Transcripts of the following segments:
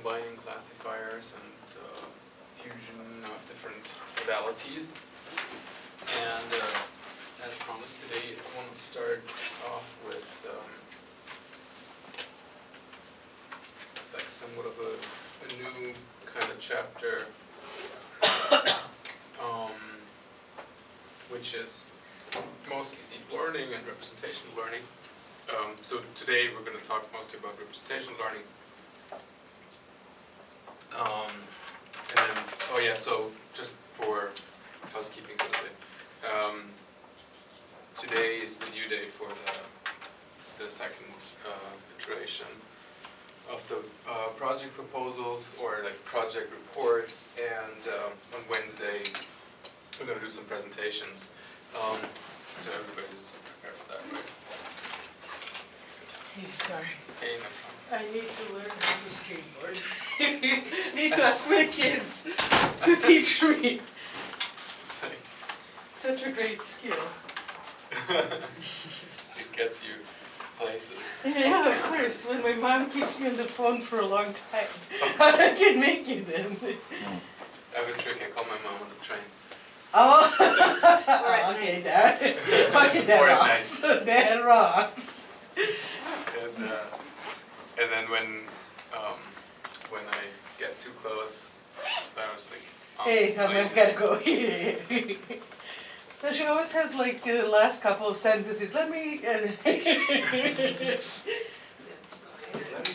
combining classifiers and fusion of different modalities. And as promised today, I want to start off with like somewhat of a new kind of chapter, which is mostly deep learning and representational learning. So today we're going to talk mostly about representational learning. And then, oh yeah, so just for housekeeping, so to say, today is the due date for the second iteration of the project proposals, or like project reports, and on Wednesday we're going to do some presentations. So everybody's prepared for that, right? Hey, sorry. Hey, no problem. I need to learn how to skateboard. Need to ask my kids to teach me. Such a great skill. It gets you places. Yeah, of course. When my mom keeps me on the phone for a long time, I can make you then. I have a trick. I call my mom on the train. Oh, okay, that rocks. That rocks. And then when I get too close, I was like, oh, hey, I gotta go. No, she always has like the last couple of sentences. Let me. Let me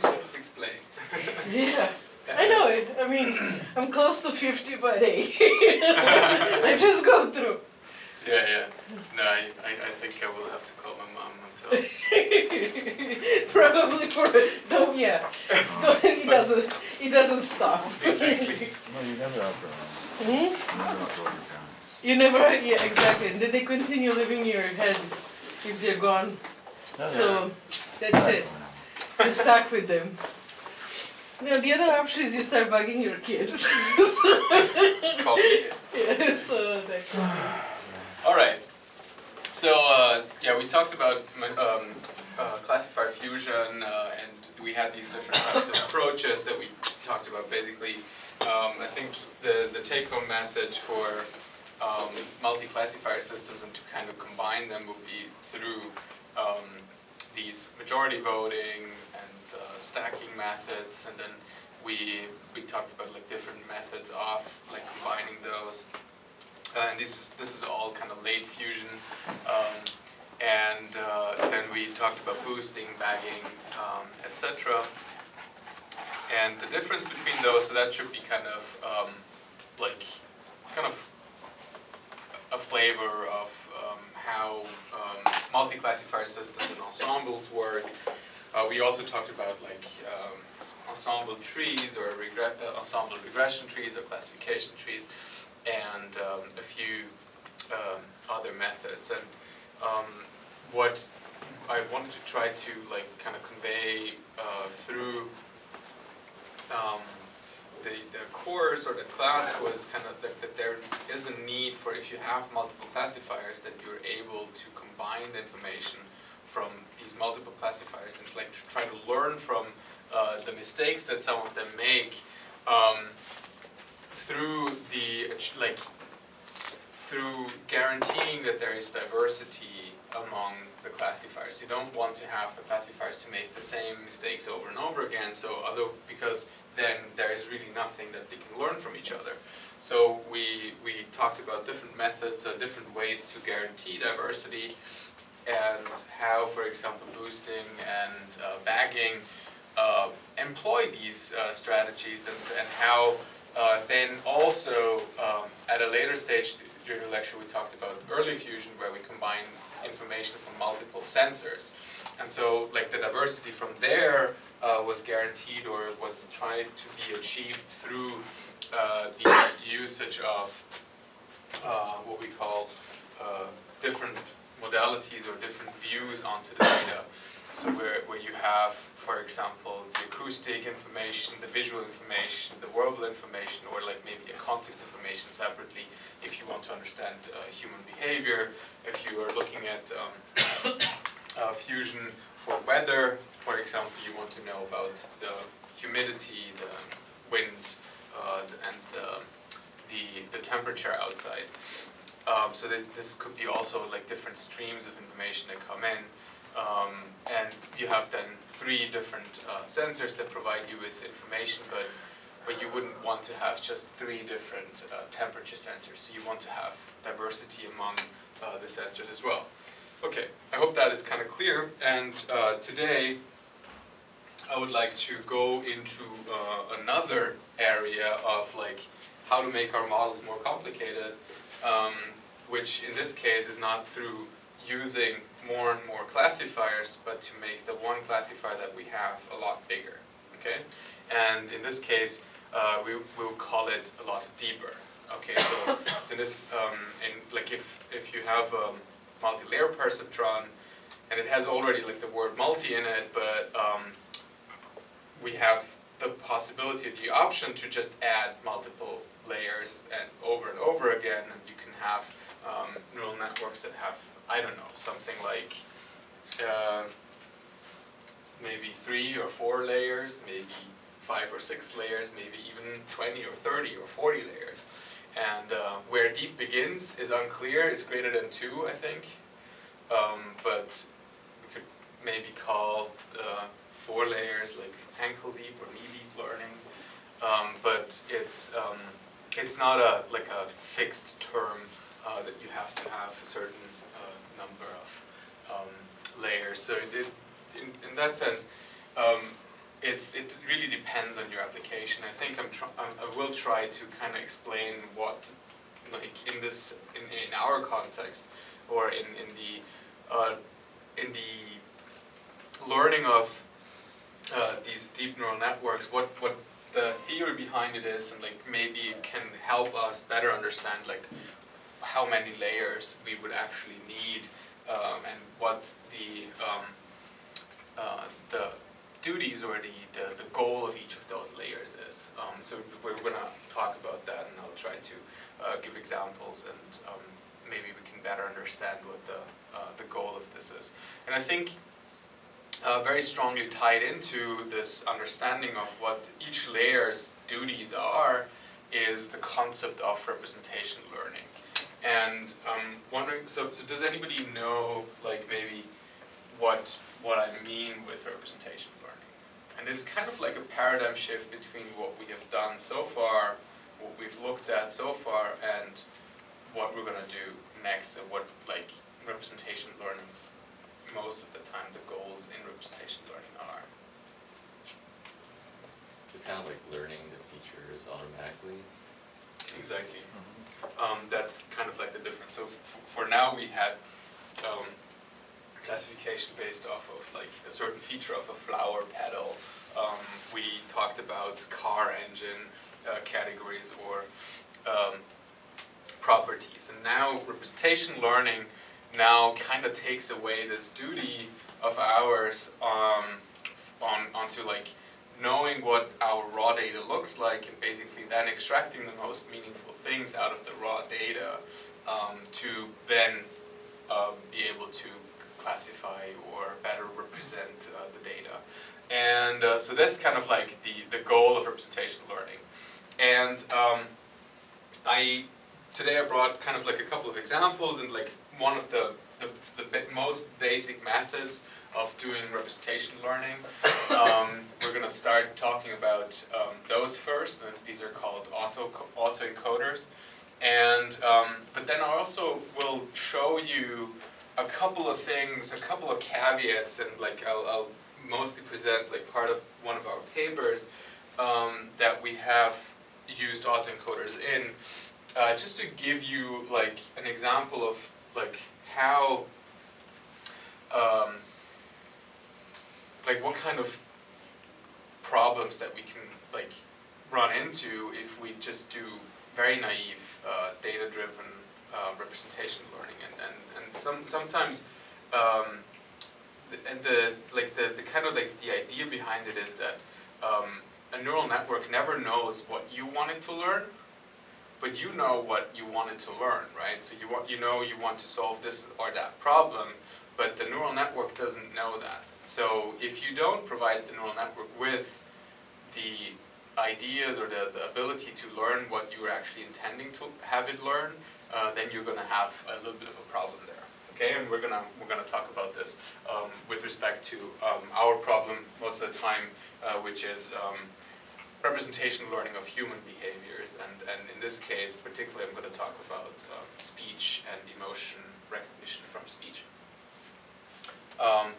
just explain. Yeah. I know it. I mean, I'm close to 50, but hey, I just go through. Yeah. No, I think I will have to call my mom until. Probably for don't he doesn't stop. Exactly. No, you never outgrow them. Hmm? You never outgrow your parents. You never, yeah, exactly. And then they continue living in your head if they're gone. So that's it. You're stuck with them. Now the other option is you start bugging your kids. Call me. Yeah, so that's All right. So yeah, we talked about classifier fusion, and we had these different types of approaches that we talked about. Basically, I think the take-home message for multi-classifier systems and to kind of combine them would be through these majority voting and stacking methods, and then we talked about like different methods of like combining those. And this is all kind of late fusion, and then we talked about boosting, bagging, etc. And the difference between those, so that should be kind of a flavor of how multi-classifier systems and ensembles work. We also talked about like ensemble trees or ensemble regression trees or classification trees, and a few other methods. And what I wanted to try to like kind of convey through the course or the class was kind of that there is a need for, if you have multiple classifiers, that you're able to combine the information from these multiple classifiers and like try to learn from the mistakes that some of them make through guaranteeing that there is diversity among the classifiers. You don't want to have the classifiers to make the same mistakes over and over again. Because then there is really nothing that they can learn from each other. So we talked about different methods, different ways to guarantee diversity, and how, for example, boosting and bagging employ these strategies, and how then also at a later stage during the lecture we talked about early fusion, where we combine information from multiple sensors. And so like the diversity from there was guaranteed, or was tried to be achieved through the usage of what we call different modalities or different views onto the data. So where you have, for example, the acoustic information, the visual information, the verbal information, or like maybe a context information separately if you want to understand human behavior. If you are looking at fusion for weather, for example, you want to know about the humidity, the wind, and the temperature outside. So this could be also like different streams of information that come in, and you have then 3 different sensors that provide you with information, but you wouldn't want to have just 3 different temperature sensors. So you want to have diversity among the sensors as well. Okay, I hope that is kind of clear. And today I would like to go into another area of like how to make our models more complicated, which in this case is not through using more and more classifiers, but to make the one classifier that we have a lot bigger. Okay, and in this case we will call it a lot deeper. Okay, so this like if you have a multi-layer perceptron and it has already like the word multi in it, but we have the possibility, the option to just add multiple layers and over again, and you can have neural networks that have, I don't know, something like maybe 3 or 4 layers, maybe 5 or 6 layers, maybe even 20 or 30 or 40 layers. And where deep begins is unclear. It's greater than 2, I think. But we could maybe call 4 layers like ankle deep or knee deep learning. But it's not like a fixed term that you have to have a certain number of layers. So in that sense, it really depends on your application. I think I will try to kind of explain what, like in our context, or in the learning of these deep neural networks, what the theory behind it is, and like maybe it can help us better understand like how many layers we would actually need, and what the duties or the goal of each of those layers is. So we're going to talk about that, and I'll try to give examples, and maybe we can better understand what the goal of this is. And I think very strongly tied into this understanding of what each layer's duties are is the concept of representation learning. And wondering, so does anybody know like maybe what I mean with representation learning? And it's kind of like a paradigm shift between what we have done so far, what we've looked at so far, and what we're going to do next, and what like representation learning's most of the time the goals in representation learning are. It's kind of like learning the features automatically. Exactly. That's kind of like the difference. So for now we had classification based off of like a certain feature of a flower petal. We talked about car engine categories or properties, and now representation learning now kind of takes away this duty of ours onto like knowing what our raw data looks like, and basically then extracting the most meaningful things out of the raw data to then be able to classify or better represent the data. And so that's kind of like the goal of representation learning. And today I brought kind of like a couple of examples, and like one of the most basic methods of doing representation learning. We're going to start talking about those first, and these are called autoencoders. And but then I also will show you a couple of things, a couple of caveats, and like I'll mostly present like part of one of our papers that we have used autoencoders in, just to give you like an example of like how like what kind of problems that we can like run into if we just do very naive data-driven representation learning, and sometimes the kind of like the idea behind it is that a neural network never knows what you want it to learn, but you know what you want it to learn, right? So you want to solve this or that problem, but the neural network doesn't know that. So if you don't provide the neural network with the ideas or the ability to learn what you were actually intending to have it learn, then you're going to have a little bit of a problem there. Okay, and we're gonna talk about this with respect to our problem most of the time, which is representational learning of human behaviors, and in this case particularly I'm going to talk about speech and emotion recognition from speech.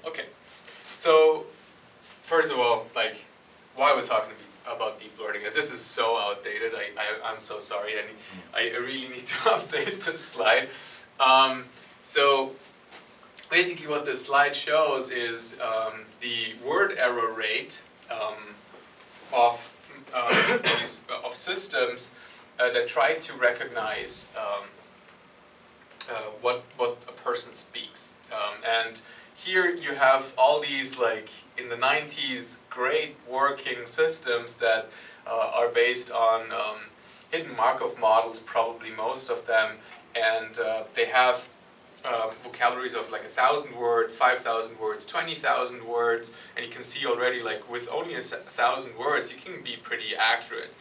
Okay, so first of all, like, why we're talking about deep learning, and this is so outdated, I'm so sorry, and I really need to update this slide. So basically what this slide shows is the word error rate of systems that try to recognize what a person speaks. And here you have all these, like, in the 90s, great working systems that are based on hidden Markov models, probably most of them, and they have vocabularies of like 1,000 words, 5,000 words, 20,000 words, and you can see already, like, with only 1,000 words you can be pretty accurate.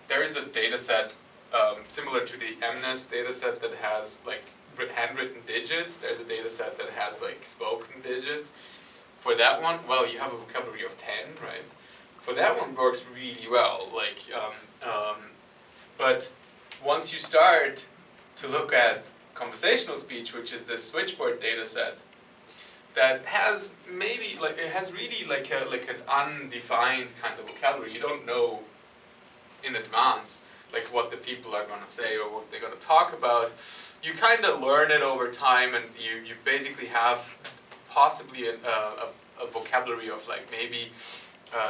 There is a data set similar to the MNIST data set that has like handwritten digits. There's a data set that has like spoken digits. For that one, well, you have a vocabulary of 10, right? For that one works really well, like, but once you start to look at conversational speech, which is this switchboard data set, that has maybe, like, it has really like an undefined kind of vocabulary. You don't know in advance like what the people are going to say or what they're going to talk about. You kind of learn it over time, and you basically have possibly a vocabulary of like maybe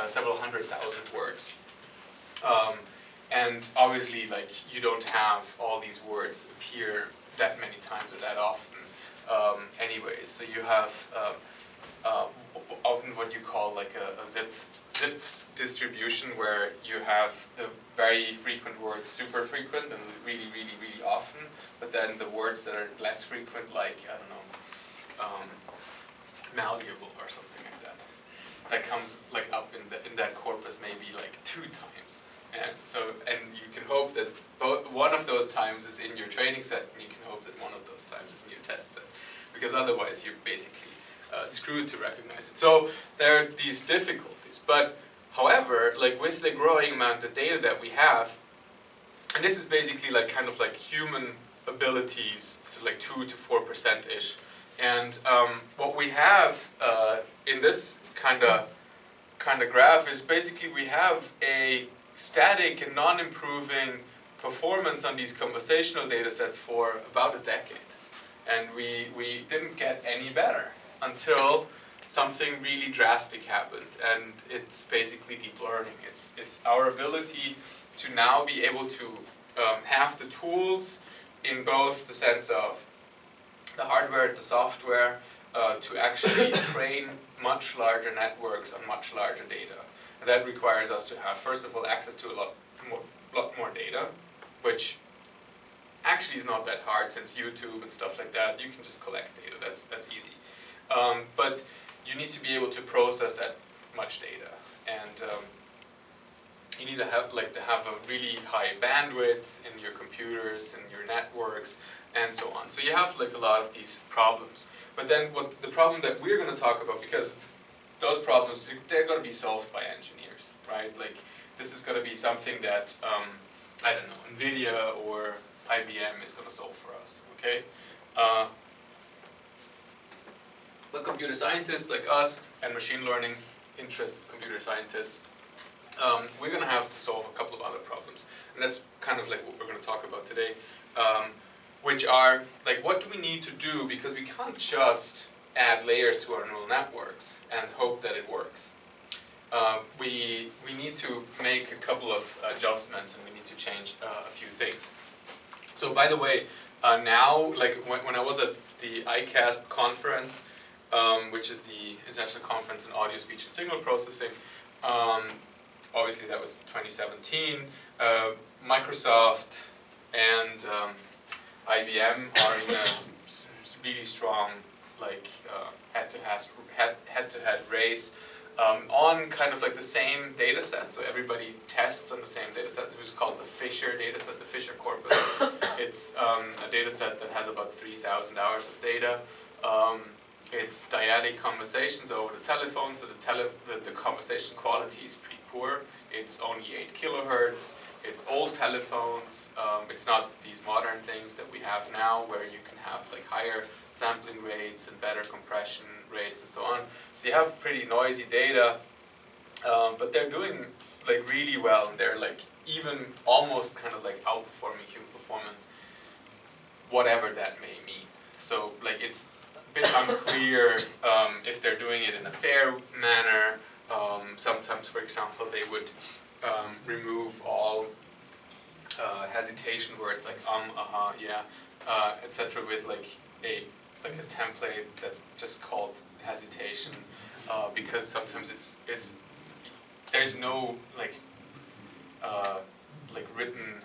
several 100,000 words. And obviously, like, you don't have all these words appear that many times or that often anyways. So you have often what you call like a Zipf's distribution, where you have the very frequent words super frequent and really, really, really often, but then the words that are less frequent, like, I don't know, malleable or something like that, that comes like up in that corpus maybe like 2 times. And so, and you can hope that one of those times is in your training set, and you can hope that one of those times is in your test set, because otherwise you're basically screwed to recognize it. So there are these difficulties, but however, like, with the growing amount of data that we have, and this is basically like kind of like human abilities, so like 2 to 4% ish, and what we have in this kind of graph is basically we have a static and non-improving performance on these conversational data sets for about a decade. And we didn't get any better until something really drastic happened, and it's basically deep learning. It's our ability to now be able to have the tools in both the sense of the hardware, the software, to actually train much larger networks on much larger data. And that requires us to have, first of all, access to a lot more data, which actually is not that hard, since YouTube and stuff like that, you can just collect data. That's easy. But you need to be able to process that much data, and you need to have a really high bandwidth in your computers and your networks and so on. So you have like a lot of these problems. But then the problem that we're going to talk about, because those problems, they're going to be solved by engineers, right? Like, this is going to be something that, I don't know, NVIDIA or IBM is going to solve for us, okay? But computer scientists like us, and machine learning interested computer scientists, we're going to have to solve a couple of other problems. And that's kind of like what we're going to talk about today, which are, like, what do we need to do? Because we can't just add layers to our neural networks and hope that it works. We need to make a couple of adjustments, and we need to change a few things. So by the way, now, like, when I was at the ICASP conference, which is the International Conference in Audio, Speech and Signal Processing, obviously that was 2017, Microsoft and IBM are in a really strong, like, head-to-head race on kind of like the same data set. So everybody tests on the same data set, which is called the Fisher data set, the Fisher corpus. It's a data set that has about 3,000 hours of data. It's dyadic conversations over the telephone, so the conversation quality is pretty poor. It's only 8 kilohertz. It's old telephones. It's not these modern things that we have now, where you can have like higher sampling rates and better compression rates and so on. So you have pretty noisy data, but they're doing like really well, and they're like even almost kind of like outperforming human performance, whatever that may mean. So like it's a bit unclear if they're doing it in a fair manner. Sometimes, for example, they would remove all hesitation words like yeah, etc. with like a template that's just called hesitation, because sometimes it's there's no like written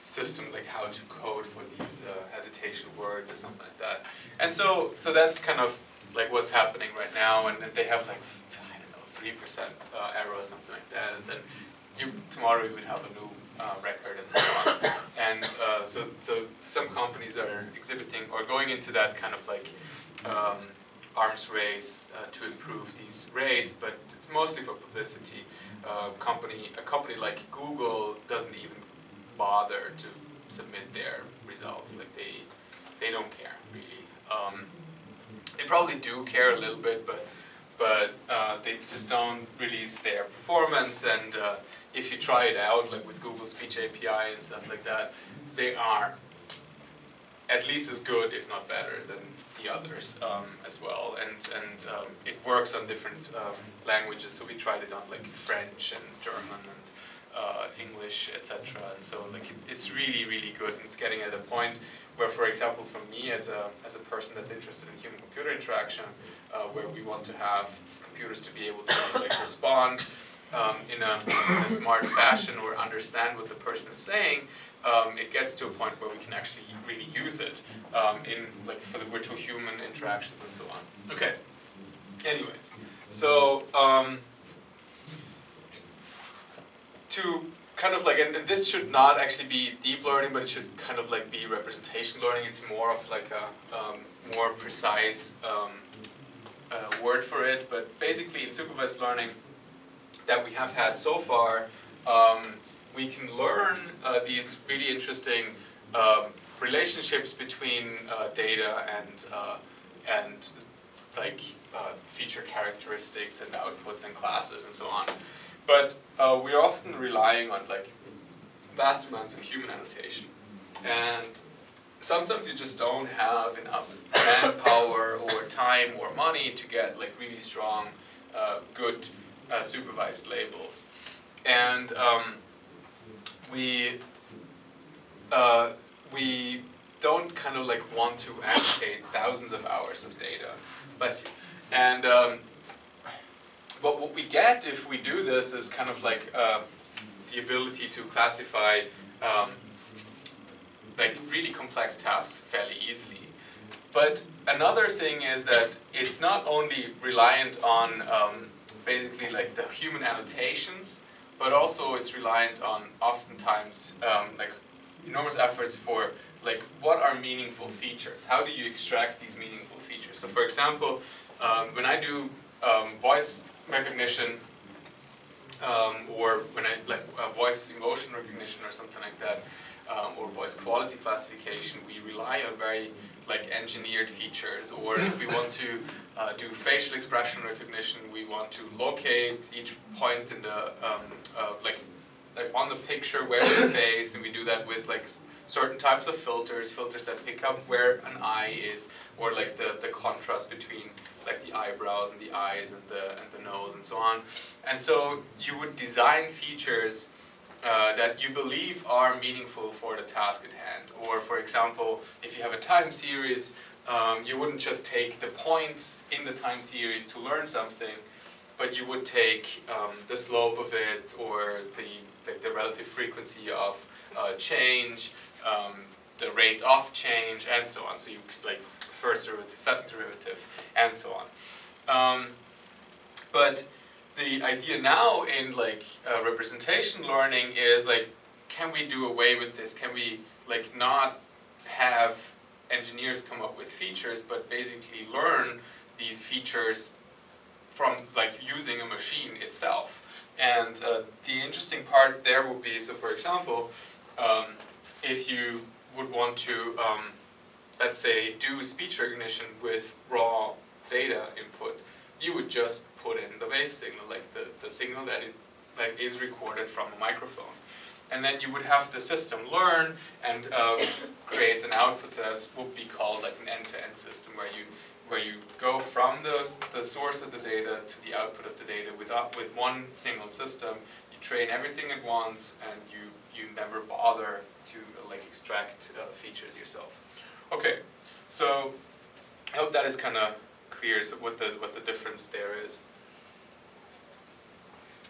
system like how to code for these hesitation words or something like that. And so that's kind of like what's happening right now, and they have like, I don't know, 3% error or something like that, and then tomorrow you would have a new record and so on. And so some companies are exhibiting or going into that kind of like arms race to improve these rates, but it's mostly for publicity. A company like Google doesn't even bother to submit their results. Like they don't care really. They probably do care a little bit, but they just don't release their performance. And if you try it out, like with Google Speech API and stuff like that, they are at least as good, if not better, than the others as well. And it works on different languages. So we tried it on like French and German and English, etc. And so like it's really, really good. And it's getting at a point where, for example, for me as a person that's interested in human-computer interaction, where we want to have computers to be able to like respond in a smart fashion or understand what the person is saying, it gets to a point where we can actually really use it in like for the virtual human interactions and so on. Okay. Anyways, so to kind of like, and this should not actually be deep learning, but it should kind of like be representation learning. It's more of like a more precise word for it. But basically in supervised learning that we have had so far, we can learn these really interesting relationships between data and like feature characteristics and outputs and classes and so on. But we're often relying on like vast amounts of human annotation, and sometimes you just don't have enough manpower or time or money to get like really strong, good supervised labels. And we don't kind of like want to allocate thousands of hours of data. Bless you. And but what we get if we do this is kind of like the ability to classify like really complex tasks fairly easily. But another thing is that it's not only reliant on basically like the human annotations, but also it's reliant on oftentimes like enormous efforts for like what are meaningful features? How do you extract these meaningful features? So for example, when I do voice recognition, or when I like voice emotion recognition or something like that, or voice quality classification, we rely on very like engineered features. Or if we want to do facial expression recognition, we want to locate each point in the like on the picture where is the face, and we do that with like certain types of filters that pick up where an eye is, or like the contrast between like the eyebrows and the eyes and the nose and so on. And so you would design features that you believe are meaningful for the task at hand. Or for example, if you have a time series, you wouldn't just take the points in the time series to learn something, but you would take the slope of it, or the relative frequency of change, the rate of change, and so on. So you could like first derivative, second derivative, and so on. But the idea now in like representation learning is like, can we do away with this? Can we like not have engineers come up with features, but basically learn these features from like using a machine itself? And the interesting part there would be, so for example, if you would want to, let's say, do speech recognition with raw data input, you would just put in the wave signal, like the signal that like is recorded from a microphone. And then you would have the system learn and create an output. So that would be called like an end-to-end system, where you go from the source of the data to the output of the data with one single system. You train everything at once, and you never bother to like extract features yourself. Okay, so I hope that is kind of clear, so what the difference there is.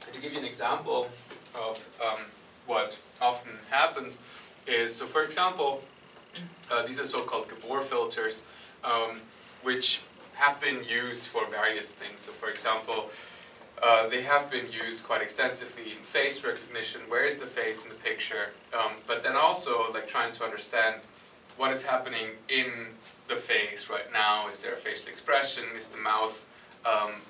And to give you an example of what often happens is, so for example, these are so-called Gabor filters, which have been used for various things. So for example, they have been used quite extensively in face recognition. Where is the face in the picture? But then also like trying to understand what is happening in the face right now. Is there a facial expression? Is the mouth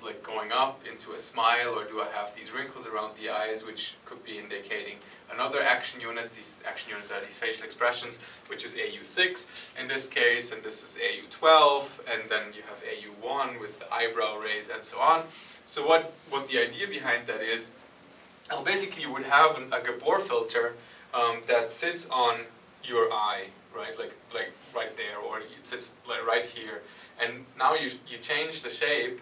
like going up into a smile, or do I have these wrinkles around the eyes, which could be indicating another action unit? These action units are these facial expressions, which is AU6 in this case, and this is AU12, and then you have AU1 with the eyebrow raise and so on. So what the idea behind that is, well, basically you would have a Gabor filter that sits on your eye, right, like right there, or it sits like right here, and now you change the shape,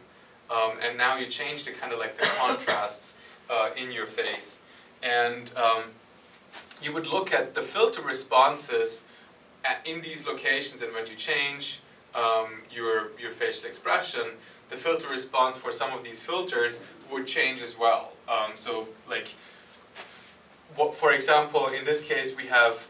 and now you change the kind of like the contrasts in your face, and you would look at the filter responses in these locations, and when you change your facial expression, the filter response for some of these filters would change as well. So like, for example, in this case we have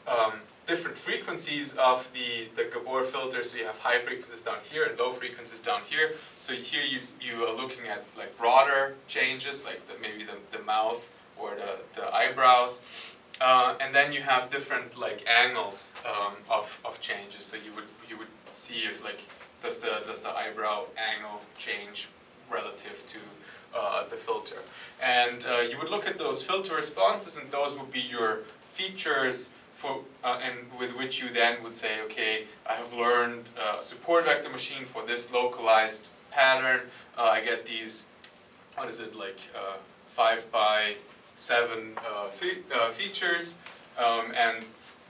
different frequencies of the Gabor filter. So you have high frequencies down here and low frequencies down here. So here you are looking at like broader changes, like maybe the mouth or the eyebrows. And then you have different like angles of changes. So you would see if like does the eyebrow angle change relative to the filter. And you would look at those filter responses, and those would be your features and with which you then would say, okay, I have learned a support vector machine for this localized pattern. I get these, what is it, like 5 by 7 features, and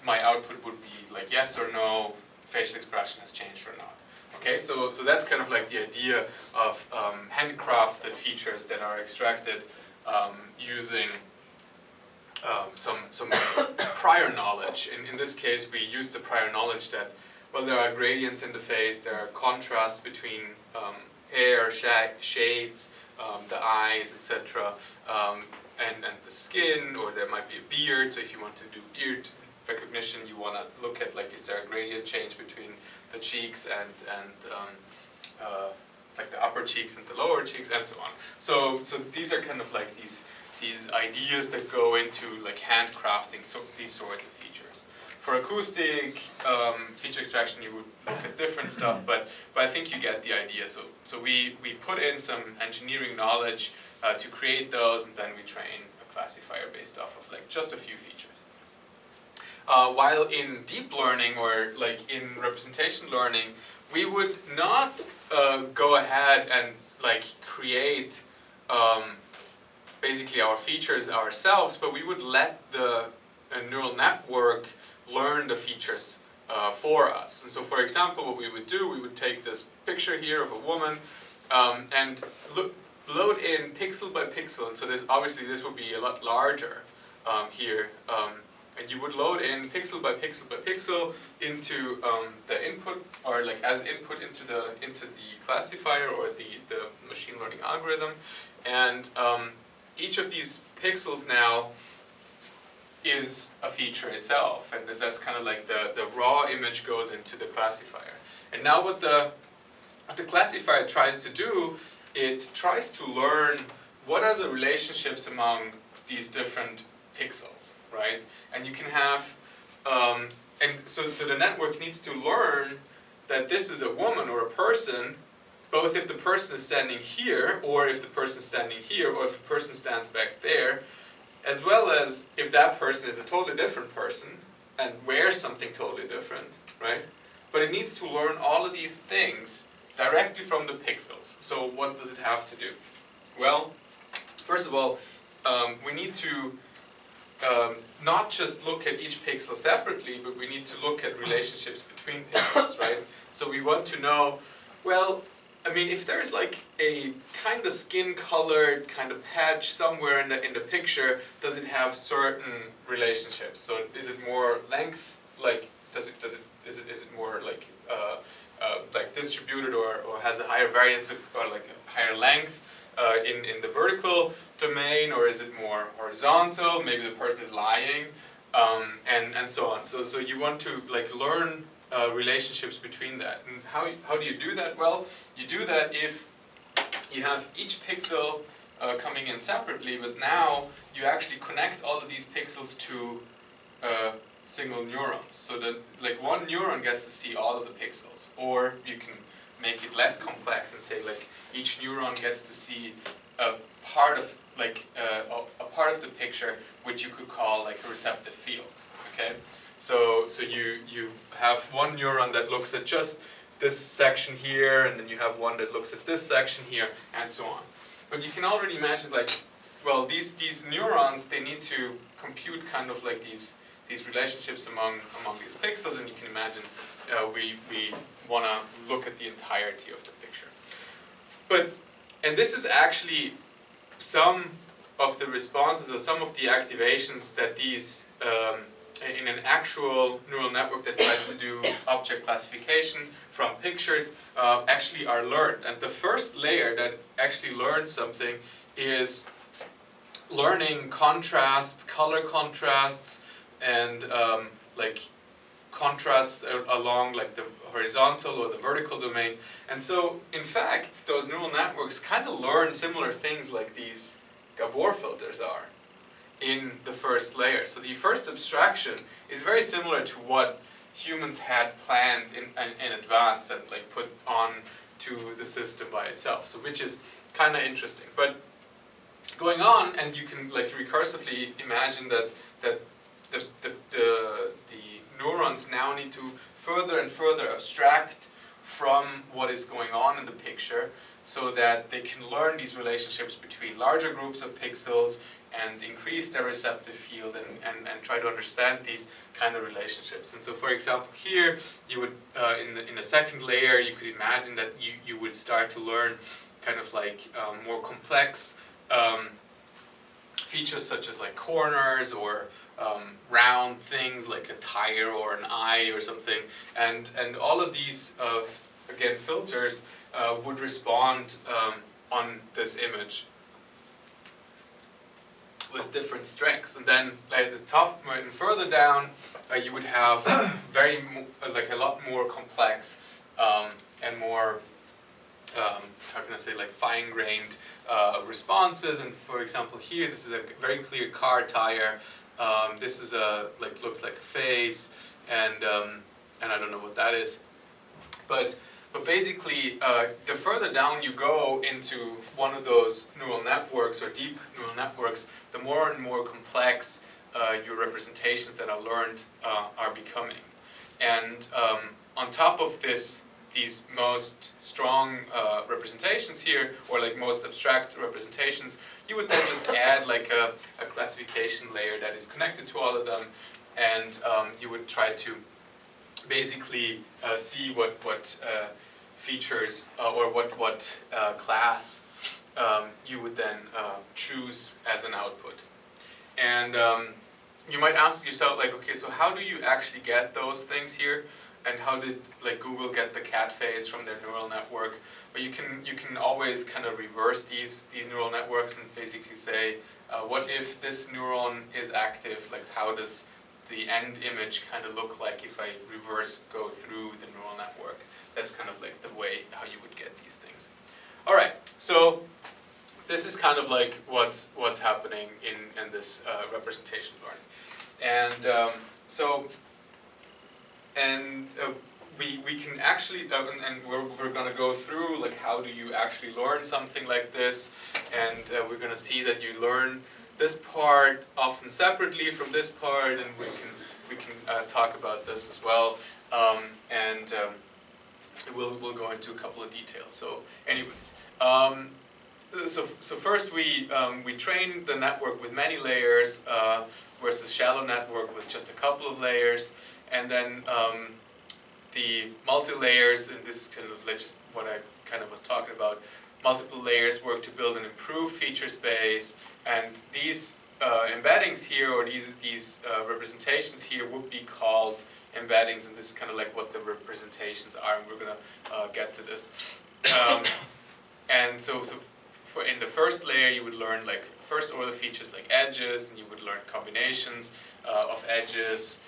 my output would be like yes or no, facial expression has changed or not. Okay, so that's kind of like the idea of handcrafted features that are extracted using some prior knowledge. In this case, we use the prior knowledge that, well, there are gradients in the face, there are contrasts between hair, shades, the eyes, etc., and the skin, or there might be a beard. So if you want to do beard recognition, you want to look at like, is there a gradient change between the cheeks and like the upper cheeks and the lower cheeks, and so on. So these are kind of like these ideas that go into like handcrafting these sorts of features. For acoustic feature extraction, you would look at different stuff, but I think you get the idea. So we put in some engineering knowledge to create those, and then we train a classifier based off of like just a few features. While in deep learning, or like in representation learning, we would not go ahead and like create basically our features ourselves, but we would let the neural network learn the features for us. And so for example, what we would do, we would take this picture here of a woman and load in pixel by pixel, and so this would be a lot larger here. And you would load in pixel by pixel by pixel into the input, or like as input into the classifier or the machine learning algorithm, and each of these pixels now is a feature itself, and that's kind of like the raw image goes into the classifier. And now what the classifier tries to do it tries to learn what are the relationships among these different pixels, right? And you can have, and so the network needs to learn that this is a woman or a person, both if the person is standing here, or if the person is standing here, or if the person stands back there, as well as if that person is a totally different person and wears something totally different, right? But it needs to learn all of these things directly from the pixels. So what does it have to do? Well, first of all, we need to not just look at each pixel separately, but we need to look at relationships between pixels, right? So we want to know, well, I mean, if there's like a kind of skin-colored kind of patch somewhere in the picture, does it have certain relationships? So is it more length, like is it more like distributed or has a higher variance or like a higher length in the vertical domain, or is it more horizontal? Maybe the person is lying, and so on. So you want to like learn relationships between that. And how do you do that? Well, you do that if you have each pixel coming in separately, but now you actually connect all of these pixels to single neurons. So that like one neuron gets to see all of the pixels. Or you can make it less complex and say like each neuron gets to see a part of like a part of the picture which you could call like a receptive field. Okay? So you have one neuron that looks at just this section here, and then you have one that looks at this section here, and so on. But you can already imagine like, well, these neurons, they need to compute kind of like these relationships among these pixels, and you can imagine we want to look at the entirety of the picture. And this is actually some of the responses or some of the activations that these in an actual neural network that tries to do object classification from pictures actually are learned. And the first layer that actually learns something is learning contrast, color contrasts, and like contrast along like the horizontal or the vertical domain. And so, in fact, those neural networks kind of learn similar things like these Gabor filters are in the first layer. So the first abstraction is very similar to what humans had planned in advance and like put on to the system by itself. So which is kind of interesting. But going on, and you can like recursively imagine that the neurons now need to further and further abstract from what is going on in the picture so that they can learn these relationships between larger groups of pixels and increase their receptive field and try to understand these kind of relationships. And so, for example, here you would, in the second layer, you could imagine that you would start to learn kind of like more complex features such as like corners or round things like a tire or an eye or something. And all of these, again, filters would respond on this image with different strengths. And then at the top and further down, you would have like a lot more complex and more how can I say, like fine-grained responses. And for example, here this is a very clear car tire. This is looks like a face, and I don't know what that is. But basically, the further down you go into one of those neural networks or deep neural networks, the more and more complex your representations that are learned are becoming. And on top of these most strong representations here, or like most abstract representations, you would then just add like a classification layer that is connected to all of them, and you would try to basically see what features or what class you would then choose as an output. And you might ask yourself, like, okay, so how do you actually get those things here? And how did like Google get the cat face from their neural network? But you can always kind of reverse these neural networks and basically say, what if this neuron is active? Like, how does the end image kind of look like if I reverse go through the neural network? That's kind of like the way how you would get these things. All right, so this is kind of like what's happening in this representation learning, and we can actually and we're going to go through like how do you actually learn something like this, and we're going to see that you learn this part often separately from this part, and we can talk about this as well, and we'll go into a couple of details. So anyways. So first we train the network with many layers versus shallow network with just a couple of layers, and then the multi-layers, and this is kind of like just what I kind of was talking about, multiple layers work to build an improved feature space, and these embeddings here, or these representations here would be called embeddings, and this is kind of like what the representations are, and we're going to get to this. And so for in the first layer you would learn like first order features like edges, and you would learn combinations of edges,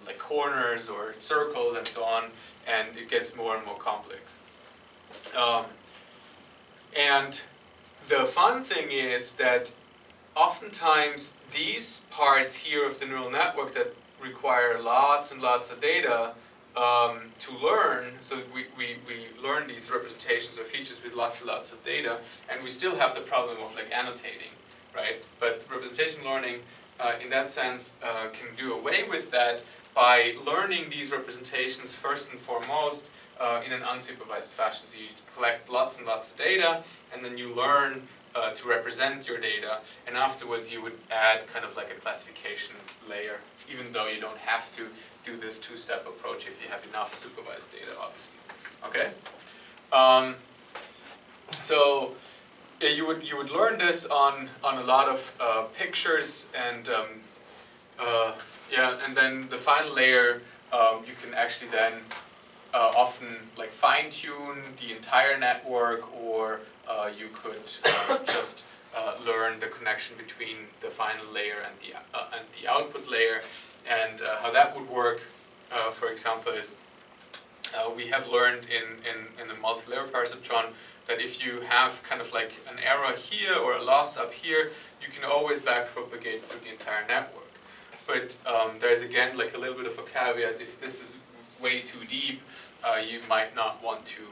like corners or circles and so on, and it gets more and more complex. And the fun thing is that oftentimes these parts here of the neural network that require lots and lots of data to learn, so we learn these representations or features with lots and lots of data, and we still have the problem of like annotating, right? But representation learning in that sense can do away with that by learning these representations first and foremost in an unsupervised fashion. So you collect lots and lots of data, and then you learn to represent your data, and afterwards you would add kind of like a classification layer, even though you don't have to do this two-step approach if you have enough supervised data, obviously. Okay? So you would learn this on a lot of pictures, and yeah, and then the final layer you can actually then often like fine-tune the entire network, or you could just learn the connection between the final layer and the output layer. And how that would work, for example, is we have learned in the multi-layer perceptron that if you have kind of like an error here or a loss up here, you can always backpropagate through the entire network. But there's again like a little bit of a caveat. If this is way too deep, you might not want to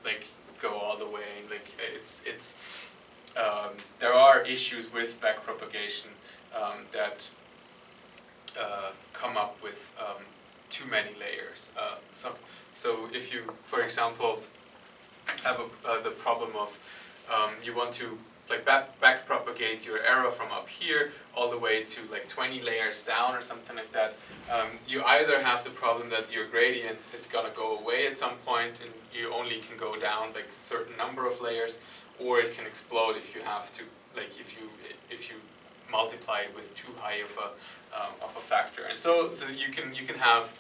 like go all the way. Like it's there are issues with backpropagation that come up with too many layers. So if you, for example, have the problem of you want to like backpropagate your error from up here all the way to like 20 layers down or something like that, you either have the problem that your gradient is going to go away at some point and you only can go down like a certain number of layers, or it can explode if you have to, like if you multiply it with too high of a factor. And so you can have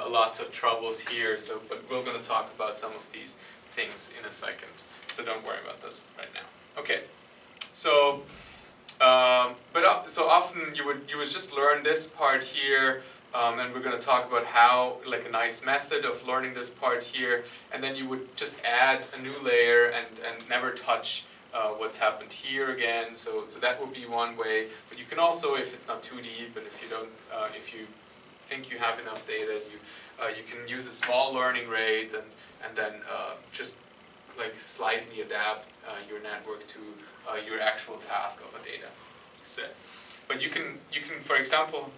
lots of troubles here. So, but we're going to talk about some of these things in a second. So don't worry about this right now. Okay. So, so often you would just learn this part here, and we're going to talk about how, like a nice method of learning this part here, and then you would just add a new layer and never touch what's happened here again. So that would be one way. But you can also, if it's not too deep, and if you don't, if you think you have enough data, you can use a small learning rate and then just like slightly adapt your network to your actual task of a data set. But you can for example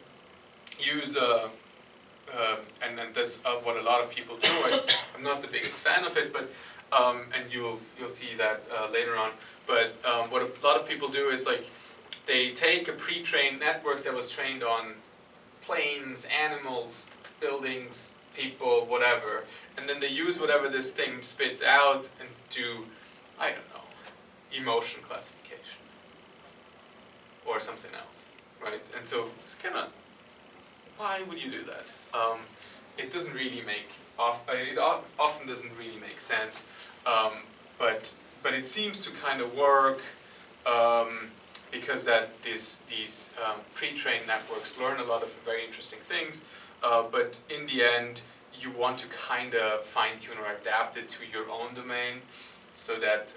use and then that's what a lot of people do. I'm not the biggest fan of it, but and you'll see that later on. But what a lot of people do is like they take a pre-trained network that was trained on planes, animals, buildings, people, whatever, and then they use whatever this thing spits out and do, I don't know, emotion classification or something else, right? And so it's kind of, why would you do that? It doesn't really make, it often doesn't really make sense, but it seems to kind of work because that these pre-trained networks learn a lot of very interesting things, but in the end you want to kind of fine-tune or adapt it to your own domain. so that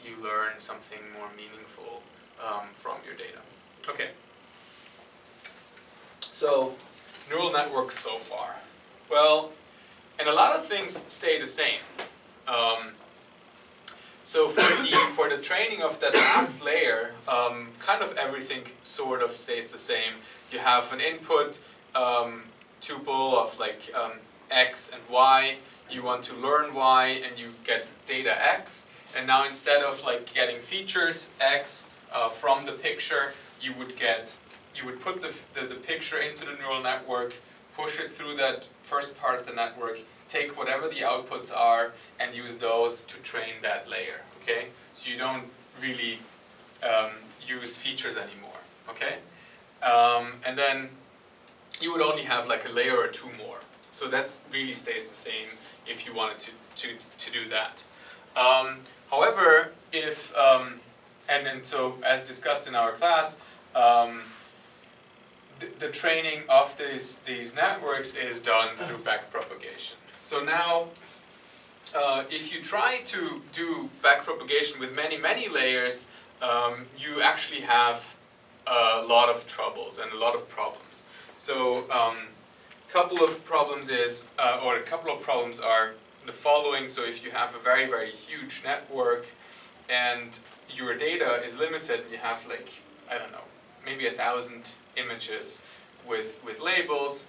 you learn something more meaningful from your data. Okay. So, neural networks so far. Well, and a lot of things stay the same. So for the training of that last layer, kind of everything sort of stays the same. You have an input tuple of like x and y. You want to learn y, and you get data x. And now instead of like getting features x from the picture, you would put the picture into the neural network, push it through that first part of the network, take whatever the outputs are, and use those to train that layer, okay? So you don't really use features anymore, okay? And then you would only have like a layer or two more. So that really stays the same if you wanted to do that. However, if, and so as discussed in our class, the training of these networks is done through backpropagation. So now, if you try to do backpropagation with many layers, you actually have a lot of troubles and a lot of problems. So, couple of problems are the following. So if you have a very huge network and your data is limited, you have like, I don't know, maybe 1,000 images with labels,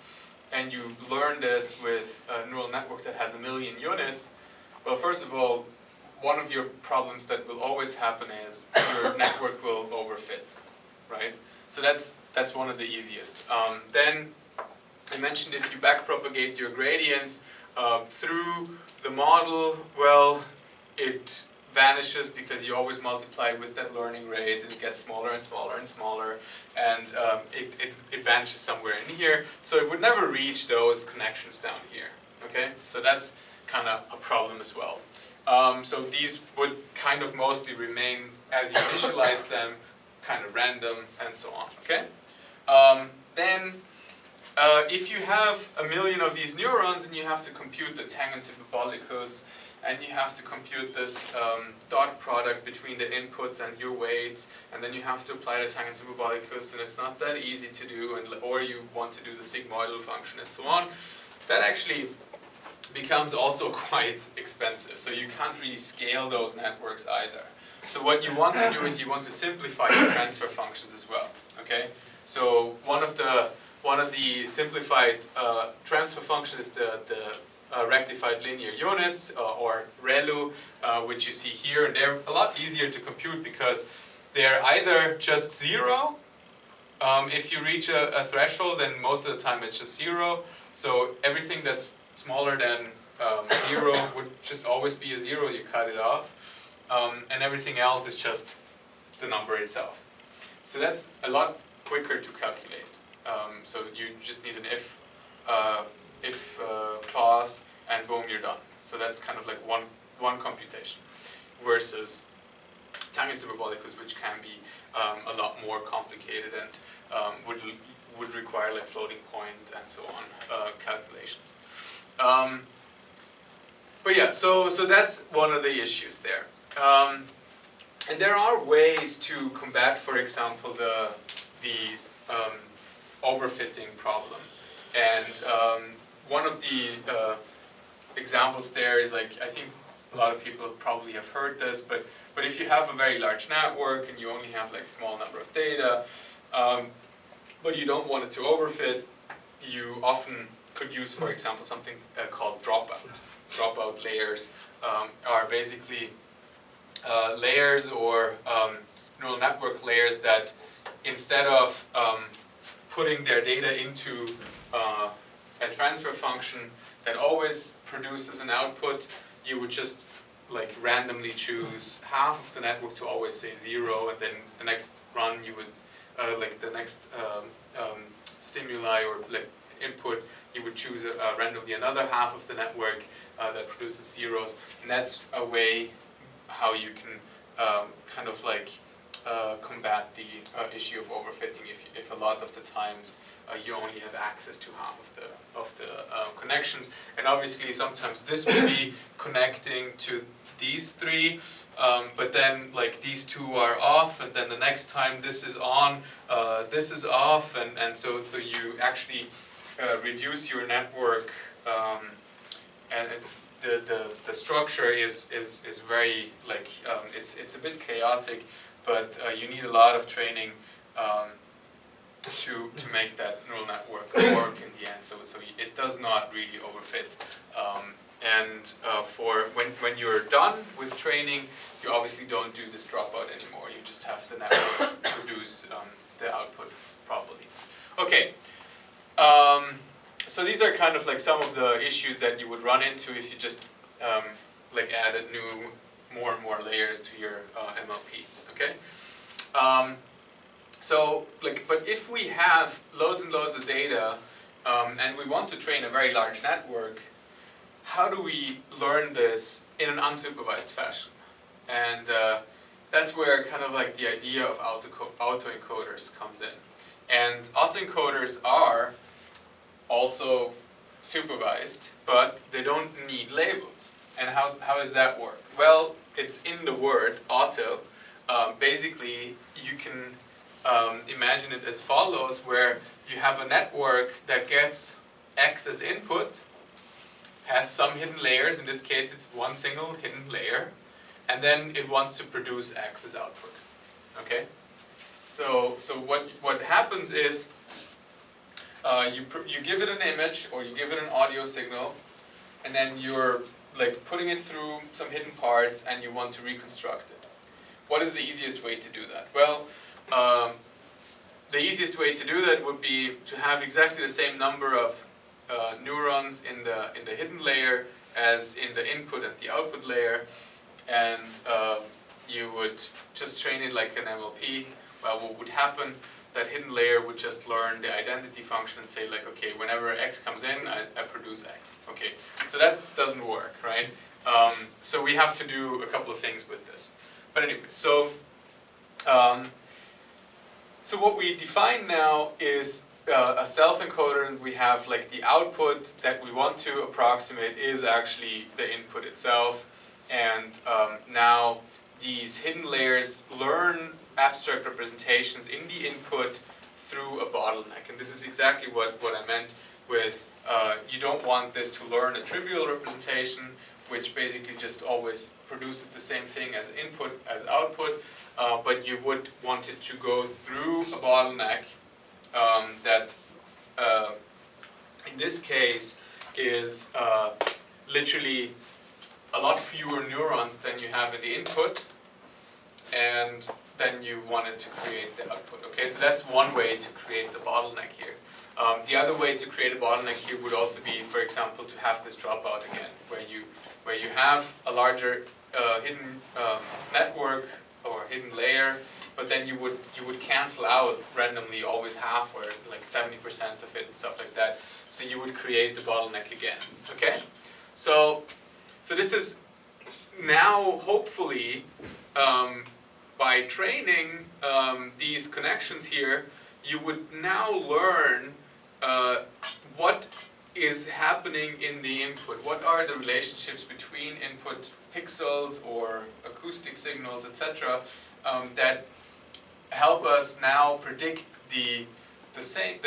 and you learn this with a neural network that has 1 million units, well, first of all, one of your problems that will always happen is your network will overfit, right? So that's one of the easiest. Then I mentioned if you backpropagate your gradients through the model, well, it vanishes because you always multiply with that learning rate, and it gets smaller and smaller and smaller, and it vanishes somewhere in here, so it would never reach those connections down here, okay? So that's kind of a problem as well. So these would kind of mostly remain as you initialize them, kind of random, and so on, okay? Then, if you have 1 million of these neurons and you have to compute the tangents hyperbolicus, and you have to compute this dot product between the inputs and your weights, and then you have to apply the tangents hyperbolicus, and it's not that easy to do, or you want to do the sigmoidal function and so on, that actually becomes also quite expensive. So you can't really scale those networks either. So what you want to do is you want to simplify the transfer functions as well, okay? So one of the simplified transfer functions is the rectified linear units, or ReLU, which you see here, and they're a lot easier to compute because they're either just 0, if you reach a threshold, then most of the time it's just 0, so everything that's smaller than 0 would just always be a 0, you cut it off, and everything else is just the number itself. So that's a lot quicker to calculate. So you just need an if clause, and boom, you're done. So that's kind of like one computation, versus tangents hyperbolicus, which can be a lot more complicated and would require like floating point and so on calculations. But yeah, so that's one of the issues there. And there are ways to combat, for example, these overfitting problem. And one of the examples there is like, I think a lot of people probably have heard this, but if you have a very large network and you only have like a small number of data, but you don't want it to overfit, you often could use, for example, something called dropout. Dropout layers are basically layers or neural network layers that instead of putting their data into a transfer function that always produces an output, you would just like randomly choose half of the network to always say 0, and then the next run you would, like the next stimuli or like input, you would choose randomly another half of the network that produces zeros, and that's a way how you can kind of like combat the issue of overfitting if a lot of the times you only have access to half of the connections. And obviously sometimes this will be connecting to these three, but then like these two are off, and then the next time this is on, this is off, and so you actually reduce your network, and it's the structure is very like it's a bit chaotic, but you need a lot of training to make that neural network work in the end. So it does not really overfit. And for when you're done with training, you obviously don't do this dropout anymore. You just have the network produce the output properly. Okay. So these are kind of like some of the issues that you would run into if you just like added more and more layers to your MLP. Okay. So like, but if we have loads and loads of data and we want to train a very large network, how do we learn this in an unsupervised fashion? And that's where kind of like the idea of autoencoders comes in. And autoencoders are also supervised, but they don't need labels. And how does that work? Well, it's in the word auto. Basically, you can imagine it as follows, where you have a network that gets X as input, has some hidden layers, in this case it's one single hidden layer, and then it wants to produce X as output. Okay? So what happens is you give it an image or you give it an audio signal, and then you're like putting it through some hidden parts and you want to reconstruct it. What is the easiest way to do that? Well, the easiest way to do that would be to have exactly the same number of neurons in the hidden layer as in the input and the output layer, and you would just train it like an MLP. Well, what would happen? That hidden layer would just learn the identity function and say like, okay, whenever X comes in, I produce X. Okay, so that doesn't work, right? So we have to do a couple of things with this. But anyway, so what we define now is a self-encoder, and we have like the output that we want to approximate is actually the input itself, and now these hidden layers learn abstract representations in the input through a bottleneck. And this is exactly what I meant with you don't want this to learn a trivial representation, which basically just always produces the same thing as input as output, but you would want it to go through a bottleneck that in this case is literally a lot fewer neurons than you have in the input, and then you wanted to create the output. Okay, so that's one way to create the bottleneck here. The other way to create a bottleneck here would also be, for example, to have this dropout again, where you have a larger hidden network or hidden layer, but then you would cancel out randomly always half or like 70% of it and stuff like that. So you would create the bottleneck again. Okay, so this is now hopefully. By training these connections here, you would now learn what is happening in the input. What are the relationships between input pixels or acoustic signals, etc., that help us now predict the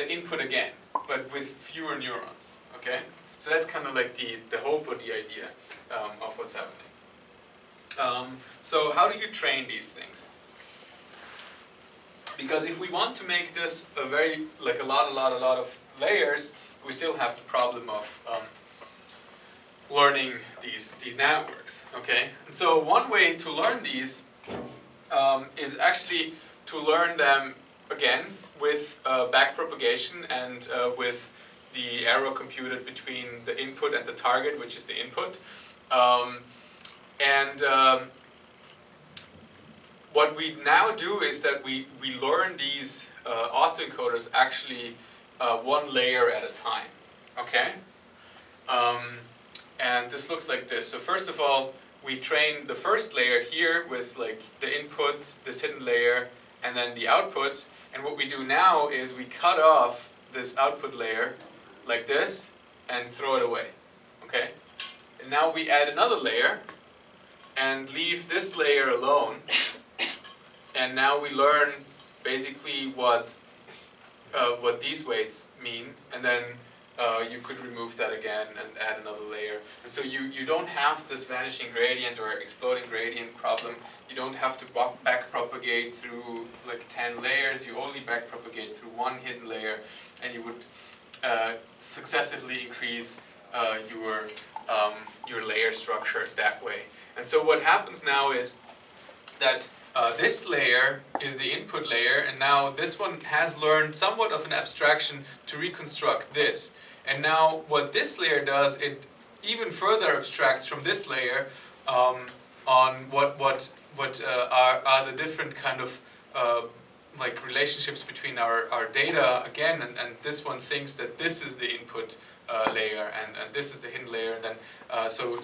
input again, but with fewer neurons. Okay, so that's kind of like the hope or the idea of what's happening. So how do you train these things? Because if we want to make this a very, like a lot of layers, we still have the problem of learning these networks, okay? And so one way to learn these is actually to learn them, again, with backpropagation and with the arrow computed between the input and the target, which is the input. What we now do is that we learn these autoencoders actually one layer at a time, okay? And this looks like this. So first of all, we train the first layer here with like the input, this hidden layer, and then the output. And what we do now is we cut off this output layer like this and throw it away. Okay? And now we add another layer and leave this layer alone. And now we learn basically what these weights mean, and then you could remove that again and add another layer. And so you don't have this vanishing gradient or exploding gradient problem. You don't have to backpropagate through like 10 layers. You only backpropagate through one hidden layer, and you would successively increase your layer structure that way. And so what happens now is that this layer is the input layer, and now this one has learned somewhat of an abstraction to reconstruct this. And now what this layer does, it even further abstracts from this layer on what are the different kind of like relationships between our data again, and this one thinks that this is the input layer and this is the hidden layer, and then so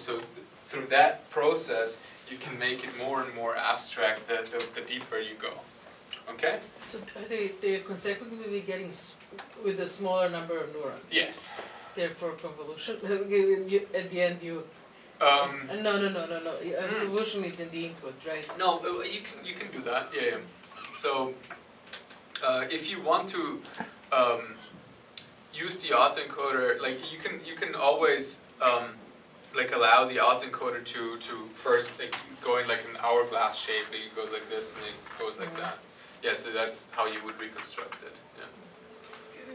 through that process you can make it more and more abstract the deeper you go. Okay? So they're consecutively getting with a smaller number of neurons. Yes. Therefore, convolution. At the end, you. No. Convolution is in the input, right? No, you can do that. Yeah. So if you want to use the autoencoder, like you can always like allow the autoencoder to first like go in like an hourglass shape. It goes like this and it goes like that. Yeah, so that's how you would reconstruct it. Yeah.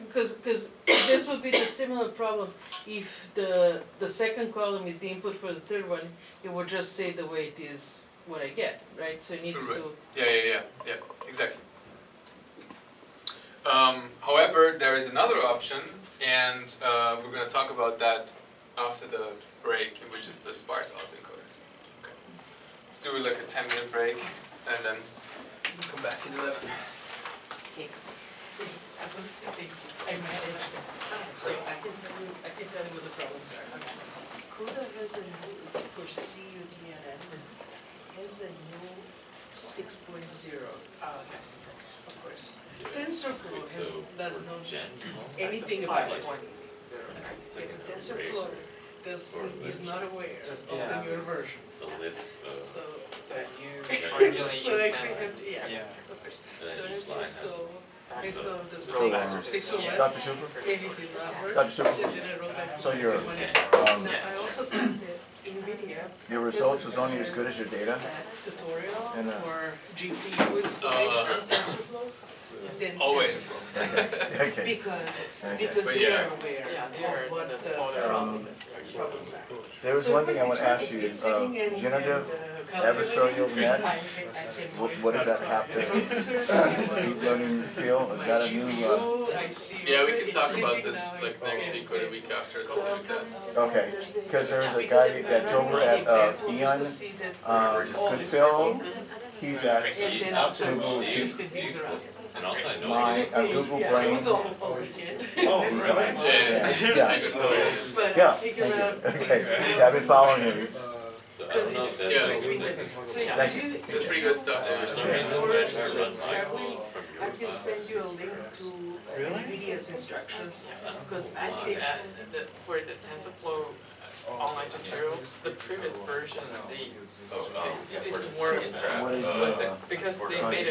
Because this would be the similar problem if the second column is the input for the third one. It would just say the weight is what I get, right? So it needs to. Yeah, exactly. However, there is another option, and we're going to talk about that after the break, which is the sparse autoencoders. Okay. Let's do like a 10-minute break, and then come back in 11. Okay. I'm going to say thank you. I managed it. So I can tell you what the problems are. CUDA has a new, it's for CUDNN, has a new 6.0. Okay. Of course. TensorFlow does not Anything about it. TensorFlow is not aware of the newer version. The list of. So So actually have to, yeah. Of course. So each line has- install the So, 6.1. Dr. Super? And it did not work. Dr. Super, Then I wrote back to so your, Now, I also sent the NVIDIA your results is only as good as your data? tutorial And, for GPU installation of TensorFlow. Then Always. TensorFlow. Okay. Because Okay. But they yeah. are aware of what the problems are. There was one thing I want to ask you, generative adversarial nets, what does that have to, deep learning field, is that a new, Yeah, we can talk about this like next week or the week after or something like that. okay, because there's a guy that's over at Eon, Goodfill, he's at Google, And also I know. my, Google Brain. Oh, really? But Yeah, figure thank out. you, okay, yeah, I've been following him, he's, So I don't know if that's. Yeah. So yeah, Thank you. That's pretty good stuff. For some Yeah. reason, when I just run my call from I your can send you a link to NVIDIA's instructions, because I think for the TensorFlow online tutorial, the previous version, it's more what is, because they made a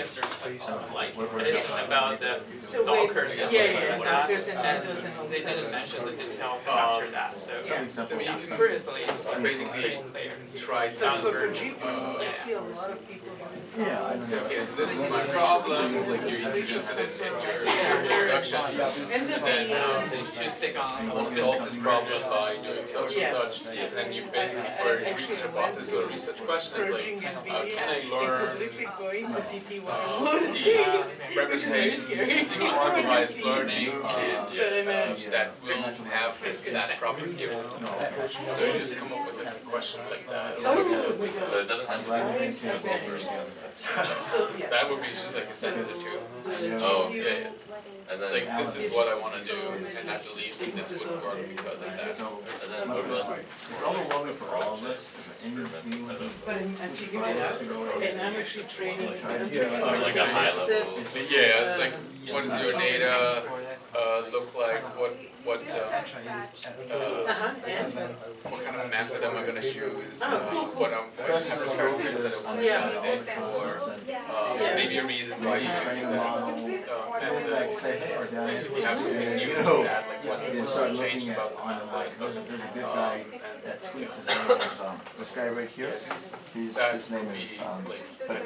like what- addition about the So wait, Dockers and yeah, whatnot, Dockers and and Windows and all they this didn't stuff. mention the detail after that. So Yeah. I mean, you can previously it's basically pretty clear. try to. So for GPU, I see a lot of people doing. yeah, I know. Okay, so this is my problem, like you introduced it in your introduction. Ends up And being, You stick on. I want to solve this problem by doing such and Yeah. such, and then you basically for a research hypothesis or a research question is purging like, NVIDIA can I and learn completely going to TT1 these mode. representations scary. using supervised learning But I mean, that will have that property or something like that. So you just come up with like a question like that. Or like a, So it doesn't have to be so yes. that would be just like a sentence or two. Oh, Yeah. And It's then, like, this is what I want to do, and I believe that this would work because of that. and then what about It's overwhelming for all of us. But I'm figuring it out, and I'm actually training it. I'm Like training a it. high It's, level. Yeah, it's like, what does your data look like, what and? what kind of method am I gonna choose, Oh, cool, cool. what type of characters that I want to Yeah. validate for, maybe a reason why you use that method. If you have something new to add, like what changed about the method. There's a good guy that tweets, his name is, this guy right here, his name is, but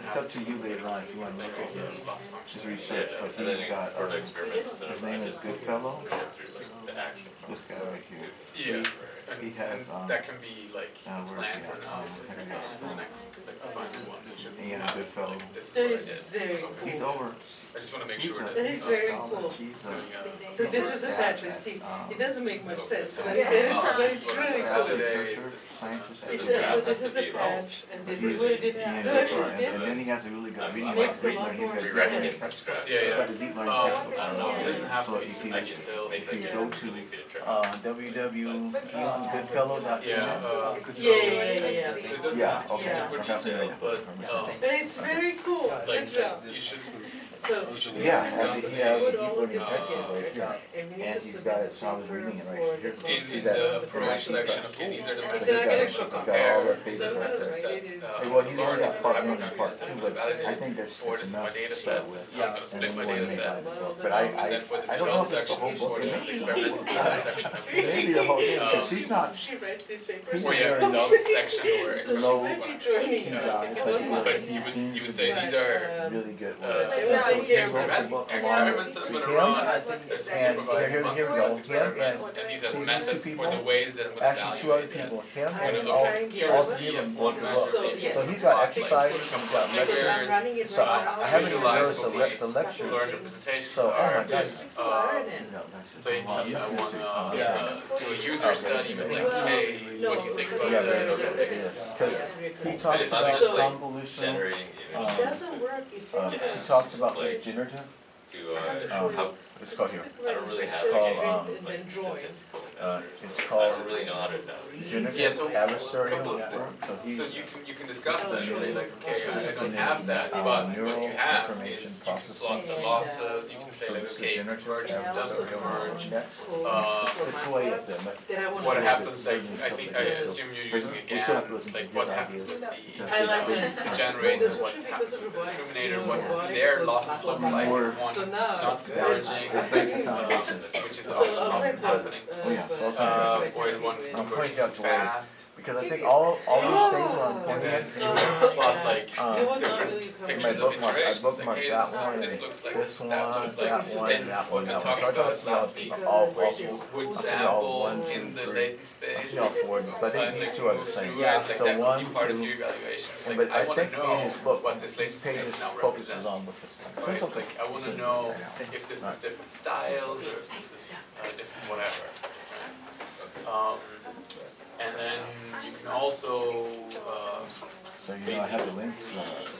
it's up to you later on if you want to look at his research, but he's got, For the experiments, his name is Goodfellow, go through like the action. this guy right here. Yeah, He and has, that can be like where is planned he for at? now, so the next, like the final one, it should Ian have, Goodfellow. like, this is That what I is did. very Okay. He's cool. over, I just wanna make he's sure a, that. That is very solid, cool. he's a, So this is the patches, see, it doesn't make much sense, but it's really Apple cool. researcher, scientist, It's, and so this is the patch, and this is what it did. Ian No, Goodfellow, actually, and then he this has a really good reading makes a record, lot he's more got Rewriting it sense. from scratch. Yeah, yeah. got a deep learning textbook. I don't know. It doesn't have to So be you super can- I can still make If you like go a to, really good track. www.goodfellow.com. Yeah, Yeah. so it doesn't Yeah, have to be okay. super detailed, but, But it's very cool, like, good job. you should, So. you should. Yeah, some- he has a Put deep all of learning this textbook together, right here. and we need And to he's submit got the it, so I was paper reading it right for here. the In See the that? approach section, okay, these are the It's methods an that academic we book. He's got all the compare, basic So methods that, validated. well, he's only got part I'm one gonna and part use two, this but validate, I think that's or this is enough. my data to set, start with. so I'm gonna And split then my we'll data make set. out the book. But I And then for the don't know results if it's the section, whole book, for the maybe the experimental whole section, maybe the whole thing, because she's not, She writes these papers. or yeah, results section or So she low- might be joining us in one month. but you would say these are, really good. experiments that I'm gonna run, there's some And supervised here we go, him experiments, and these are the two methods people, or the ways that I'm gonna actually two other evaluate that. people, him I'm and gonna all, look at, all here's three of the them F1 both go up. So, yes. So he's got exercise, he's got So lecture, I'm running it so right now. I haven't even Visualize noticed what the we lectures. learned the presentations So, oh my are, gosh. maybe I wanna do a user study with like, Yeah. hey, what do you think about Yeah, this? because he talks it's about actually convolutional, Generating It image doesn't work if it's he talks about like generative, to how, it's called here, I don't really have called, and then like join. statistical it's measures. I called don't really know how to generative Yeah, so adversarial couple- network, so he's. So you can discuss That's that the and say neural- like, okay, I don't and have then, that, but what neural you have information is you can processing. plot the losses, you can say So like, this is okay, generative convergence doesn't converge. Next, Uh, it's way up there, but That I want What to happens, like, I assume you're using a We still have to GAN, listen to like his what ideas. happens with I like the that. generators, Well, what especially happens because of with the robotics, discriminator, you know, what robotics their was losses look MATLAB. like, More- is one So now. not converging, Based on which is So also I'll often happening. Oh, yeah, so also- Or is one I'm pointing converging out to where- fast, because I think all these things are on and point. then you can plot like It would not different really come pictures My of bookmark, I iterations, like bookmarked hey, that one, this looks like this that one, looks that like, one, then that what one, we that talked one. So I about thought it last was week, all where four. you would all sample one, in two, the three. latent I space. see all four, but I think these two are the same. Yeah, like So that one, would be part of two, your evaluations, and like but I I wanna think in know his book, what this his latent space pages now focuses represents. on what this. Right, like I wanna know if this is different styles or if this is different whatever, right? And then you can also, So you know, I have the links,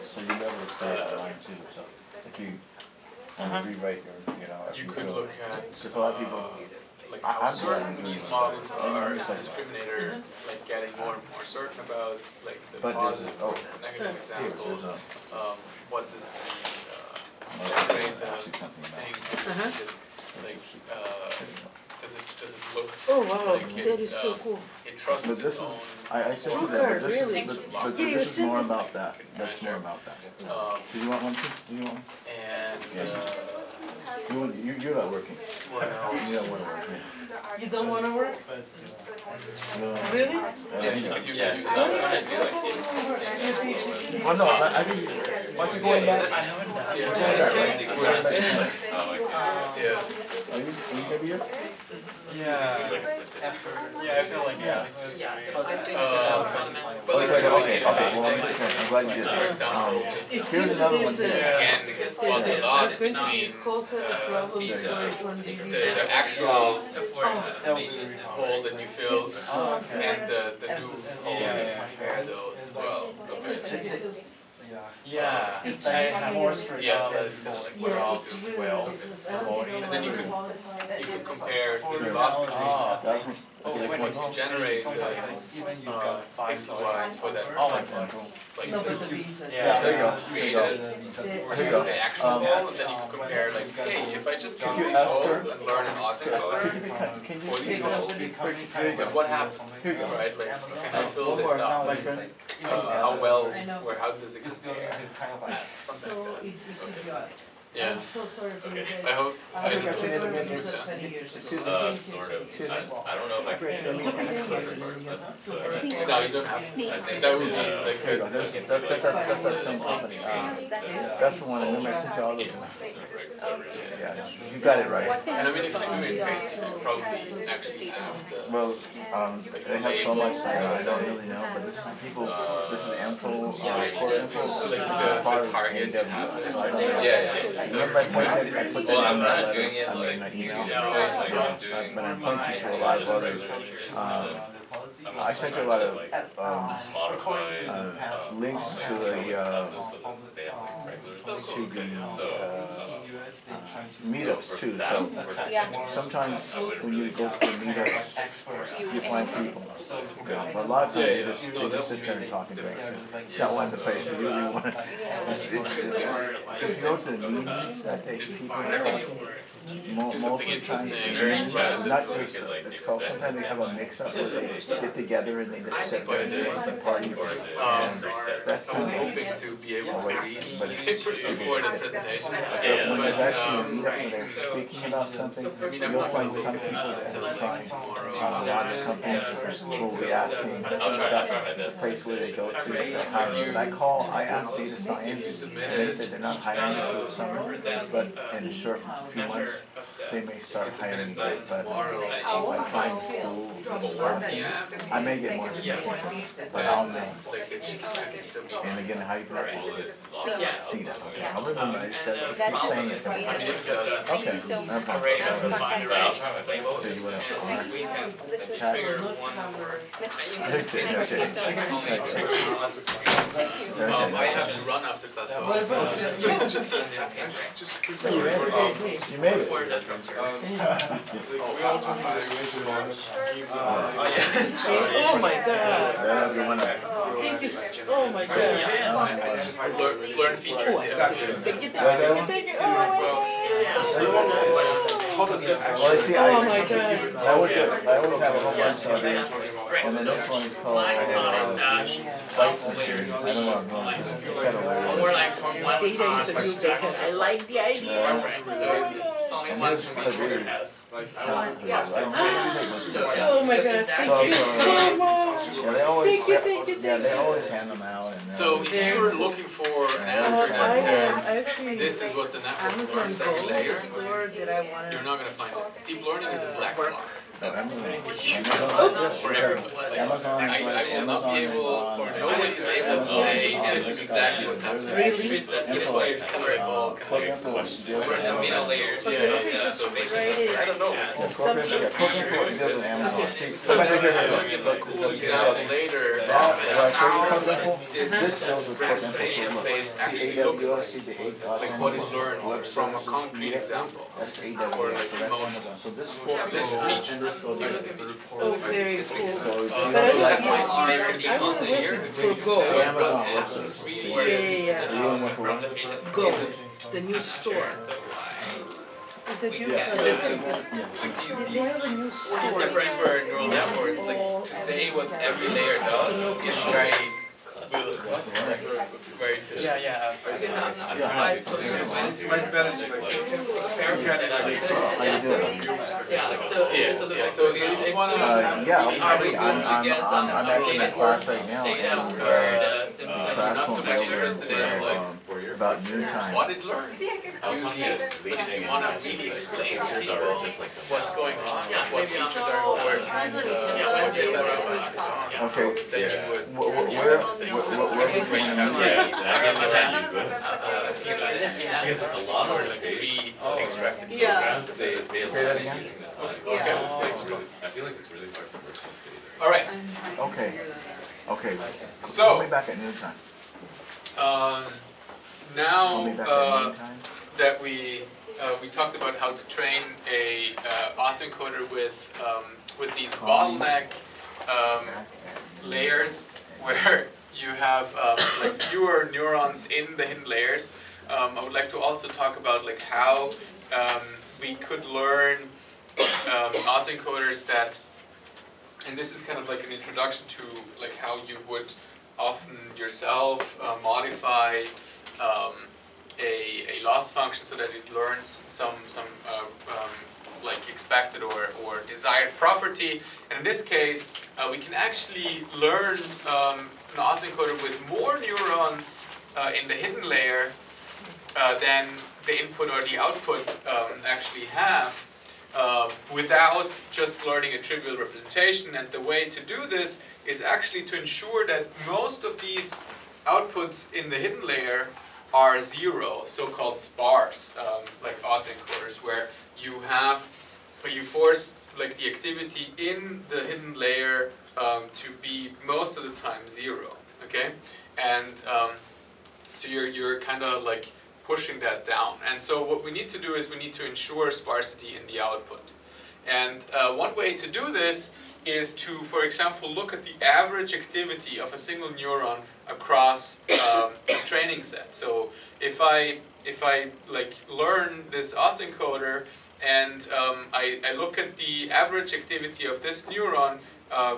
so you never say it line too, so if you rewrite your, you know. if you could go- look at, Because a lot of people, like I- how I'm certain glad these you're models doing this. are as a discriminator, like getting more and more certain about like the But there's a- positive oh, versus the negative here, examples. there's What does the I generate see something thing, Uh-huh. is it, like, does it look Oh wow, like that is it, so cool. it trusts But this its is- own, I sent you Fruit that, card, but this really? is, Yeah, but you this is sent more it. about that, that's more about that. Do you want one too? Do you want one? and, Yes. You're not working. what else? You don't wanna work. You don't want to work? No. Really? Yeah, you could use Yeah, it. so I do like Well, no, I think, why don't you go back? Yeah. Are you gonna be here? Yeah. like a statistic. Yeah, I feel like, yeah. But like, Okay, well, I'm glad you did for that. example, just It Here's seems that another there's one. a, again, there's was a there's lot going to be between call center problems for each one of these. the actual hole that you filled and the new hole, and compare those as well. Okay. Yeah, It's I just have more strict. Yeah, so it's kind of like we're all It's really 12. ridiculous. and 40. And then you could compare this Yeah. loss between Oh, Oh, like when what you generate sometimes even you got 5 pixel-wise for that Oh, like, like like No, but the reason. Yeah, there you go. There you go. created There you versus go. the actual wall, and then you can compare like, hey, if I just choose you these ask her- walls and learn an object color Can you for these take walls, There you go. what happens, Here you go. right? Like, can I fill One this more, up? my friend. How well, I know. or how does it compare? It's so, it's idiotic. Yeah. I'm so sorry for you Okay, guys. I hope, I think I learned can this admit like this. 20 years ago. Excuse me. Sort of. Excuse me. I don't know if I can. no, you don't have to. I think that would be like, There you go. That's that same company. That's the one in New Mexico. Yeah, you got it right. and I mean, if you do it, you probably actually have the. Well, they have so much that I don't really know, but this is people, this is info, core info, this is part of targets AWS, have it. so I don't know. Yeah. I remember I put Well, that I'm in my not doing letter, it I mean, like my huge email. hours, like I'm doing. But I'm pointing to a lot of other, I sent you a lot of, Modify. links to the, They have like regular. to the, So. meetups too, so sometimes when you go to the meetups, you find people. But a lot of times they just sit there and talk and drink, so it's not one of the places you really want to, if you go to the meetings that they, people are talking, most of the time, not just, it's called, sometimes they have a mix-up where they get together and they just sit there and drink and party. And that's I kind was of, hoping to be able to read but it's before the presentation. but when there's But, actually a meetup where they're speaking about something, you'll find some people that are trying, a lot of companies will be asking about the place where they go to, if they're hiring. When I asked data science, and they said they're not hiring for the summer, but in a short few months, they may start hiring again, but I'm trying to, I may get more, but I'll know. like, it should still be. And again, how you can actually see that. I'll remember, I just keep saying it. I mean, if it does, Okay, no problem. I'll try my best. Okay, you went up. I have to run after class, so. What about You made it. Oh my god. Yeah, you went up. Thank you oh my god. Learn features, yeah. Take it Yeah, that one? take it. Well, see, Oh my god. I always have a whole bunch of these, and then this one is called, Spice Machine. I don't know what I'm doing. It's kind of weird. Data is a good because I like the idea. And here's the weird. Oh my god, thank you so much. Yeah, they always, Thank you. yeah, they always hand them out and. So if you were looking for an answer that I says, actually this is what the network Amazon learns every Go, the layer, store that I you're wanted. not gonna find it. Deep learning is a black box. That's for Amazon, everybody. Like, I will not be able, or nobody is able to say, this is exactly what's happening. Really? That's why it's kind of like all kind of like question. We're in the middle layers. But then they just write it. I don't know. Assumption. So then we have a cool example later how this representation space actually looks like what is learned from a concrete example. That's AWS, so this is This is speech. and this goes Here's to the Oh, very cool. so But So that I might don't make it I even don't clear. work for Go. Amazon What works happens really Yeah, is, yeah, You don't work for what? Go, the new store. Is that you? Yeah. So That's like They have a new store. different neural networks, like to say what every layer does is very very efficient. Yeah. It's much better to How you doing? Yeah, so if you wanna Yeah, I'm actually in a class right now, and class not so won't be much over interested in like about noon time. what it learns, use these. But if you wanna really explain to people what's going on, what features are important, what they learn about, Okay, then you would where is bring one? features A lot of the pre-extracted Yeah. they Say that again? I feel like it's really hard to work with data. All right, Okay, okay. So- Call me back at noon time. Call me now back at any time. that we talked about how to train a autoencoder with these bottleneck layers where you have like fewer neurons in the hidden layers. I would like to also talk about like how we could learn autoencoders that, and this is kind of like an introduction to like how you would often yourself modify a loss function so that it learns some like expected or desired property. And in this case, we can actually learn an autoencoder with more neurons in the hidden layer than the input or the output actually have, without just learning a trivial representation. And the way to do this is actually to ensure that most of these outputs in the hidden layer are zero, so-called sparse, like autoencoders, where you force like the activity in the hidden layer to be most of the time zero. Okay, and so you're kind of like pushing that down. And so what we need to do is we need to ensure sparsity in the output. And one way to do this is to, for example, look at the average activity of a single neuron across a training set. So if I like learn this autoencoder and I look at the average activity of this neuron,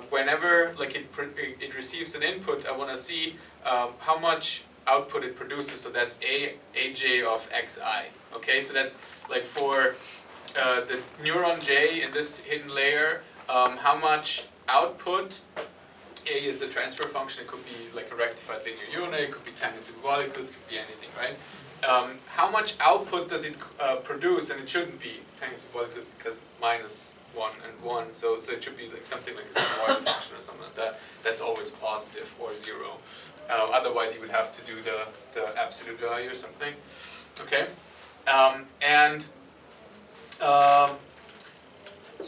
whenever like it receives an input, I want to see how much output it produces. So that's aj of xi. Okay, so that's like for the neuron j in this hidden layer, how much output. A is the transfer function. It could be like a rectified linear unit, it could be tangent superbolicus, it could be anything, right? How much output does it produce? And it shouldn't be tangent superbolicus because minus 1 and 1, so it should be like something like a sigmoid function or something like that. That's always positive or 0. Otherwise you would have to do the absolute value or something. Okay? So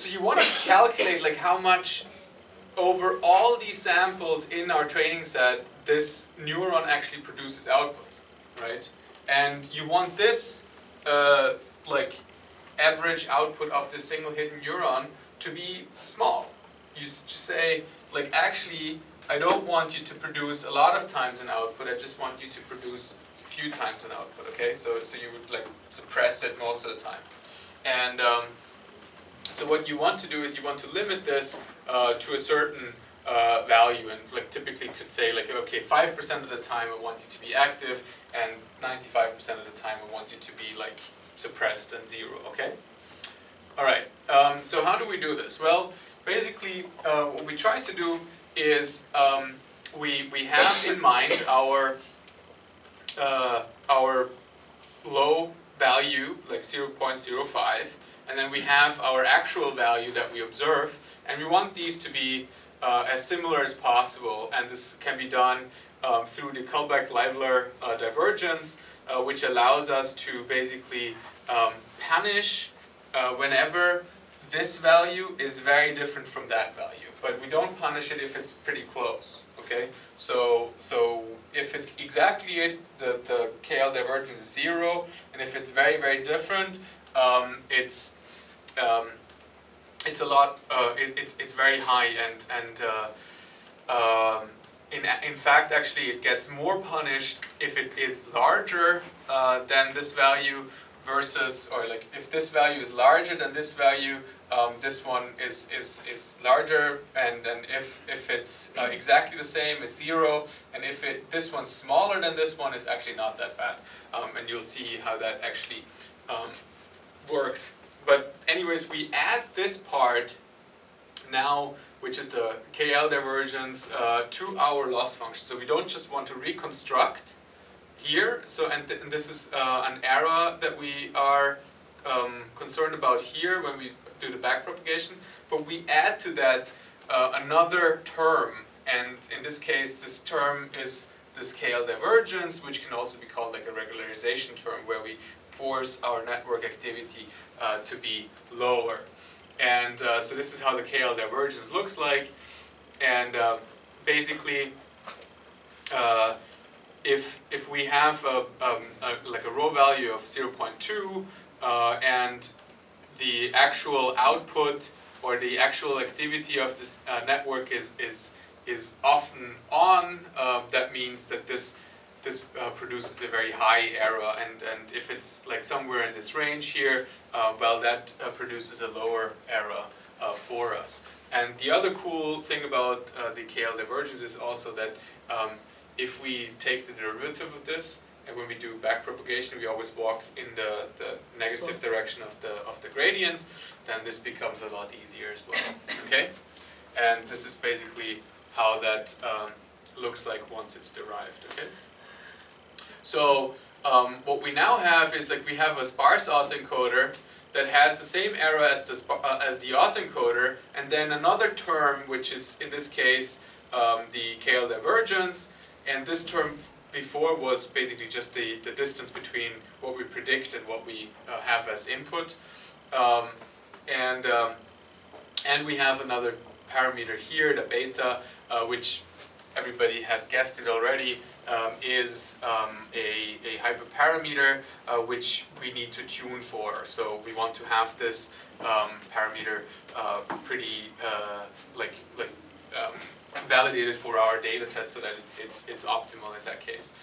you want to calculate like how much over all these samples in our training set this neuron actually produces outputs, right? And you want this like average output of this single hidden neuron to be small. You just say like, actually I don't want you to produce a lot of times an output, I just want you to produce a few times an output, okay? So you would like suppress it most of the time. And so what you want to do is you want to limit this to a certain value, and like typically could say like, okay, 5% of the time I want you to be active, and 95% of the time I want you to be like suppressed and 0, okay? All right, so how do we do this? Well, basically what we try to do is we have in mind our low value, like 0.05, and then we have our actual value that we observe, and we want these to be as similar as possible, and this can be done through the Kullback-Leibler divergence, which allows us to basically punish whenever this value is very different from that value, but we don't punish it if it's pretty close. Okay, so if it's exactly it, the KL divergence is 0, and if it's very, very different, it's a lot. It's very high, and in fact, actually, it gets more punished if it is larger than this value versus, or like if this value is larger than this value, this one is larger, and then if it's exactly the same, it's 0, and if this one's smaller than this one, it's actually not that bad, and you'll see how that actually works. But anyways, we add this part now, which is the KL divergence, to our loss function. So we don't just want to reconstruct here. So and this is an error that we are concerned about here when we do the backpropagation. But we add to that another term, and in this case, this term is this KL divergence, which can also be called like a regularization term, where we force our network activity to be lower. And so this is how the KL divergence looks like. And basically, if we have like a row value of 0.2 and the actual output or the actual activity of this network is often on, that means that this produces a very high error, and if it's like somewhere in this range here, well, that produces a lower error for us. And the other cool thing about the KL divergence is also that if we take the derivative of this, and when we do backpropagation, we always walk in the negative direction of the gradient, then this becomes a lot easier as well. Okay, and this is basically how that looks like once it's derived. Okay, so what we now have is like we have a sparse autoencoder that has the same error as the autoencoder, and then another term which is in this case the KL divergence, and this term before was basically just the distance between what we predict and what we have as input, and we have another parameter here, the beta, which everybody has guessed it already, is a hyperparameter which we need to tune for. So we want to have this parameter pretty validated for our data set so that it's optimal in that case.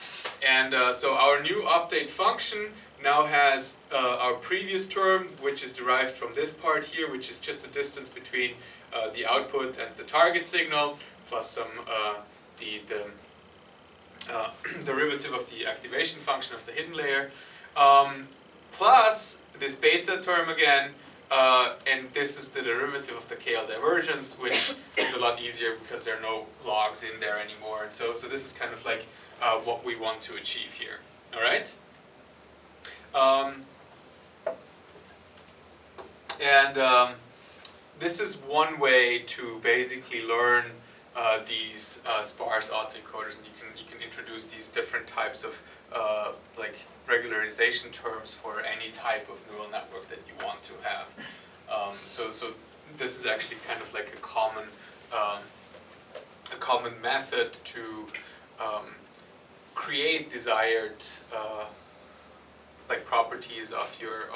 And so our new update function now has our previous term, which is derived from this part here, which is just the distance between the output and the target signal, plus some derivative of the activation function of the hidden layer, plus this beta term again, and this is the derivative of the KL divergence, which is a lot easier because there are no logs in there anymore. And so this is kind of like what we want to achieve here. All right. This is one way to basically learn these sparse autoencoders, and you can introduce these different types of like regularization terms for any type of neural network that you want to have. So this is actually kind of like a common method to create desired like properties of your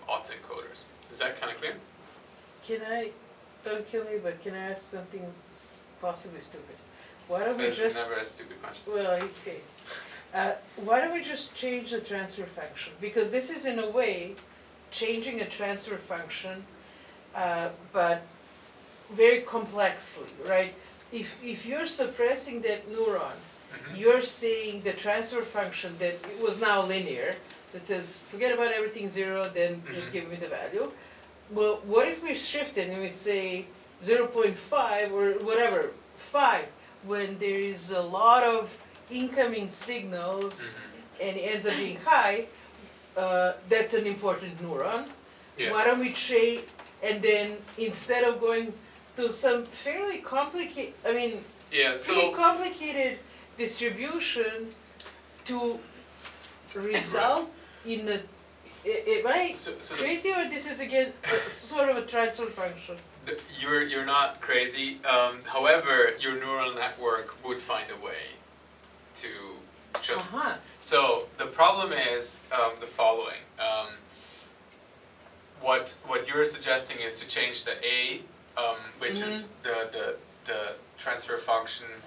autoencoders. Is that kind of clear? Can I, don't kill me, but can I ask something possibly stupid? Why don't we just... Never a stupid question. Well, okay. Why don't we just change the transfer function? Because this is in a way changing a transfer function, but very complexly, right? If you're suppressing that neuron, you're saying the transfer function that it was now linear, that says forget about everything 0, then just give me the value. Well, what if we shift it and we say 0.5 or whatever, 5, when there is a lot of incoming signals and it ends up being high, that's an important neuron. Yeah. Why don't we trade, and then instead of going to some fairly complicated, I mean, pretty complicated distribution to result in a, am I crazy, or this is again sort of a transfer function? You're not crazy. However, your neural network would find a way to just. So the problem is the following. What you're suggesting is to change the A, which is the transfer function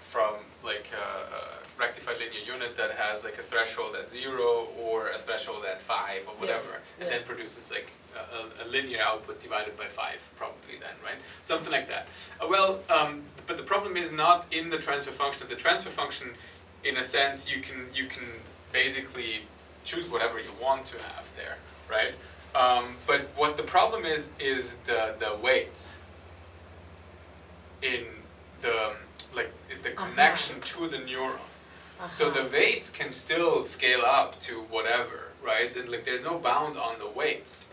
from like a rectified linear unit that has like a threshold at 0 or a threshold at 5 or whatever, and then produces like a linear output divided by 5, probably then, right? Something like that. But the problem is not in the transfer function. The transfer function, in a sense, you can basically choose whatever you want to have there, right? But what the problem is the weights in the connection to the neuron. So the weights can still scale up to whatever, right? And like there's no bound on the weights.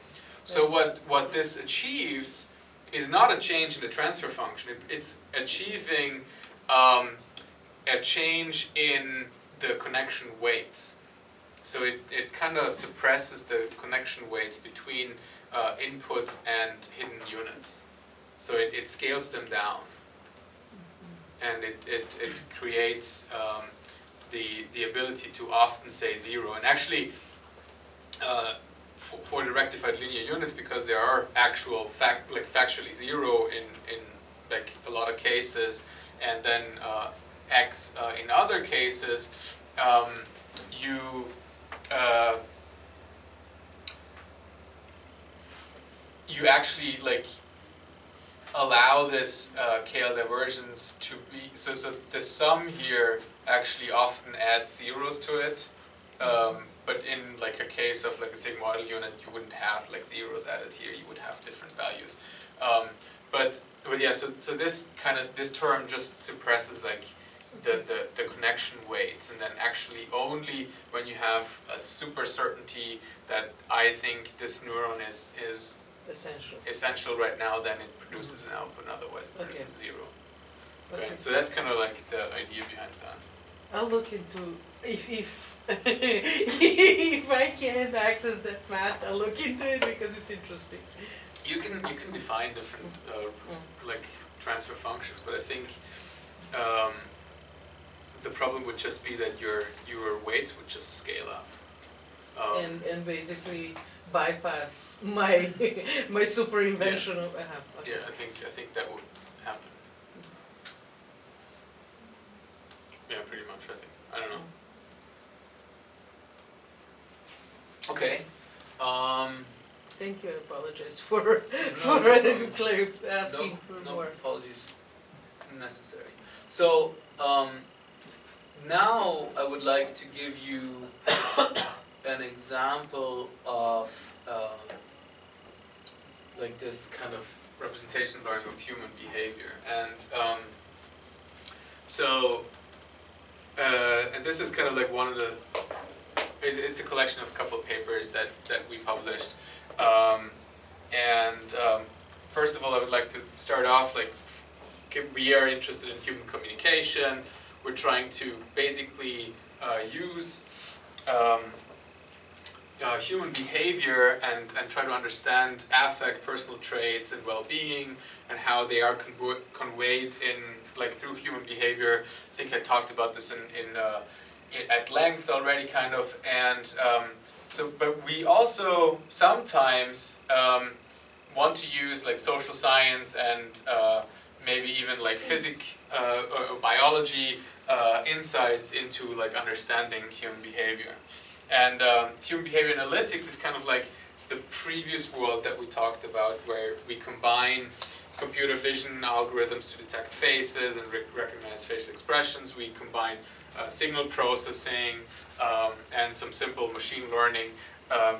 So what this achieves is not a change in the transfer function. It's achieving a change in the connection weights. So it kind of suppresses the connection weights between inputs and hidden units. So it scales them down. and it creates the ability to often say 0. And actually, for the rectified linear units, because there are actual factually 0 in like a lot of cases, and then x in other cases, you actually like allow this KL divergence to be, so the sum here actually often adds zeros to it, but in like a case of like a sigma model unit, you wouldn't have like zeros added here, you would have different values. But yeah, so this term just suppresses like the connection weights, and then actually only when you have a super certainty that I think this neuron is essential right now, then it produces an output, otherwise it produces 0. Okay. So that's kind of like the idea behind that. I'll look into, if if I can access that math, I'll look into it because it's interesting. You can define different like transfer functions, but I think the problem would just be that your weights would just scale up. And basically bypass my my super invention of Yeah, I think that would happen. Yeah, pretty much. I don't know. Okay. Thank you. I apologize for asking for no more. apologies necessary. So now I would like to give you an example of like this kind of representation learning of human behavior, and and this is kind of like one of the. It's a collection of a couple of papers that we published, and first of all, I would like to start off like we are interested in human communication. We're trying to basically use human behavior and try to understand affect, personal traits, and well-being, and how they are conveyed in like through human behavior. I think I talked about this at length already, kind of, and but we also sometimes want to use like social science and maybe even like physics or biology insights into like understanding human behavior. And human behavior analytics is kind of like the previous world that we talked about, where we combine computer vision algorithms to detect faces and recognize facial expressions. We combine signal processing and some simple machine learning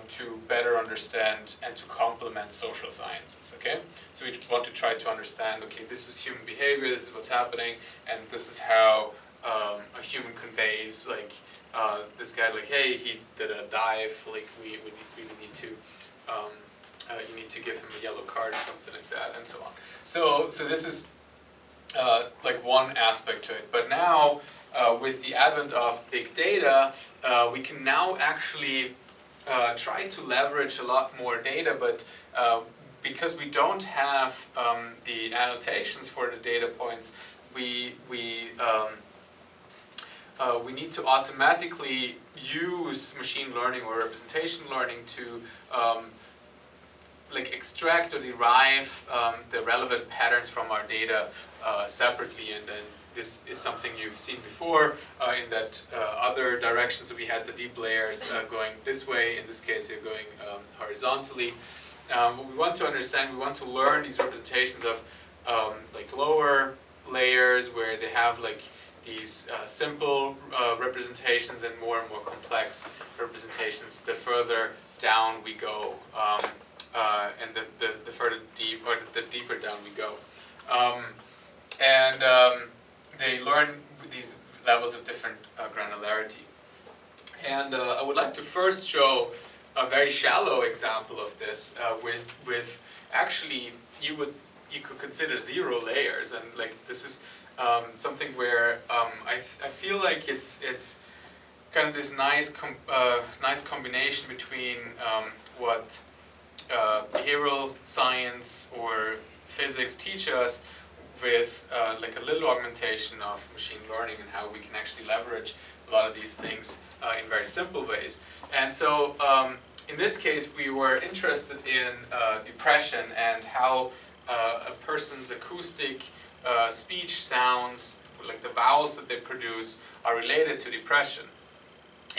to better understand and to complement social sciences, okay? So we want to try to understand, okay, this is human behavior, this is what's happening, and this is how a human conveys, like, this guy, like, hey, he did a dive, like, we need to, you need to give him a yellow card or something like that, and so on. So this is like one aspect to it. But now, with the advent of big data, we can now actually try to leverage a lot more data, but because we don't have the annotations for the data points, we need to automatically use machine learning or representation learning to like extract or derive the relevant patterns from our data separately, and then this is something you've seen before in that other directions. So we had the deep layers going this way. In this case, they're going horizontally. What we want to understand, we want to learn these representations of like lower layers where they have like these simple representations and more complex representations the further down we go, and the further deep, or the deeper down we go. They learn these levels of different granularity. And I would like to first show a very shallow example of this with actually you could consider 0 layers, and like this is something where I feel like it's kind of this nice nice combination between what behavioral science or physics teach us with like a little augmentation of machine learning and how we can actually leverage a lot of these things in very simple ways. And so in this case we were interested in depression and how a person's acoustic speech sounds, like the vowels that they produce, are related to depression.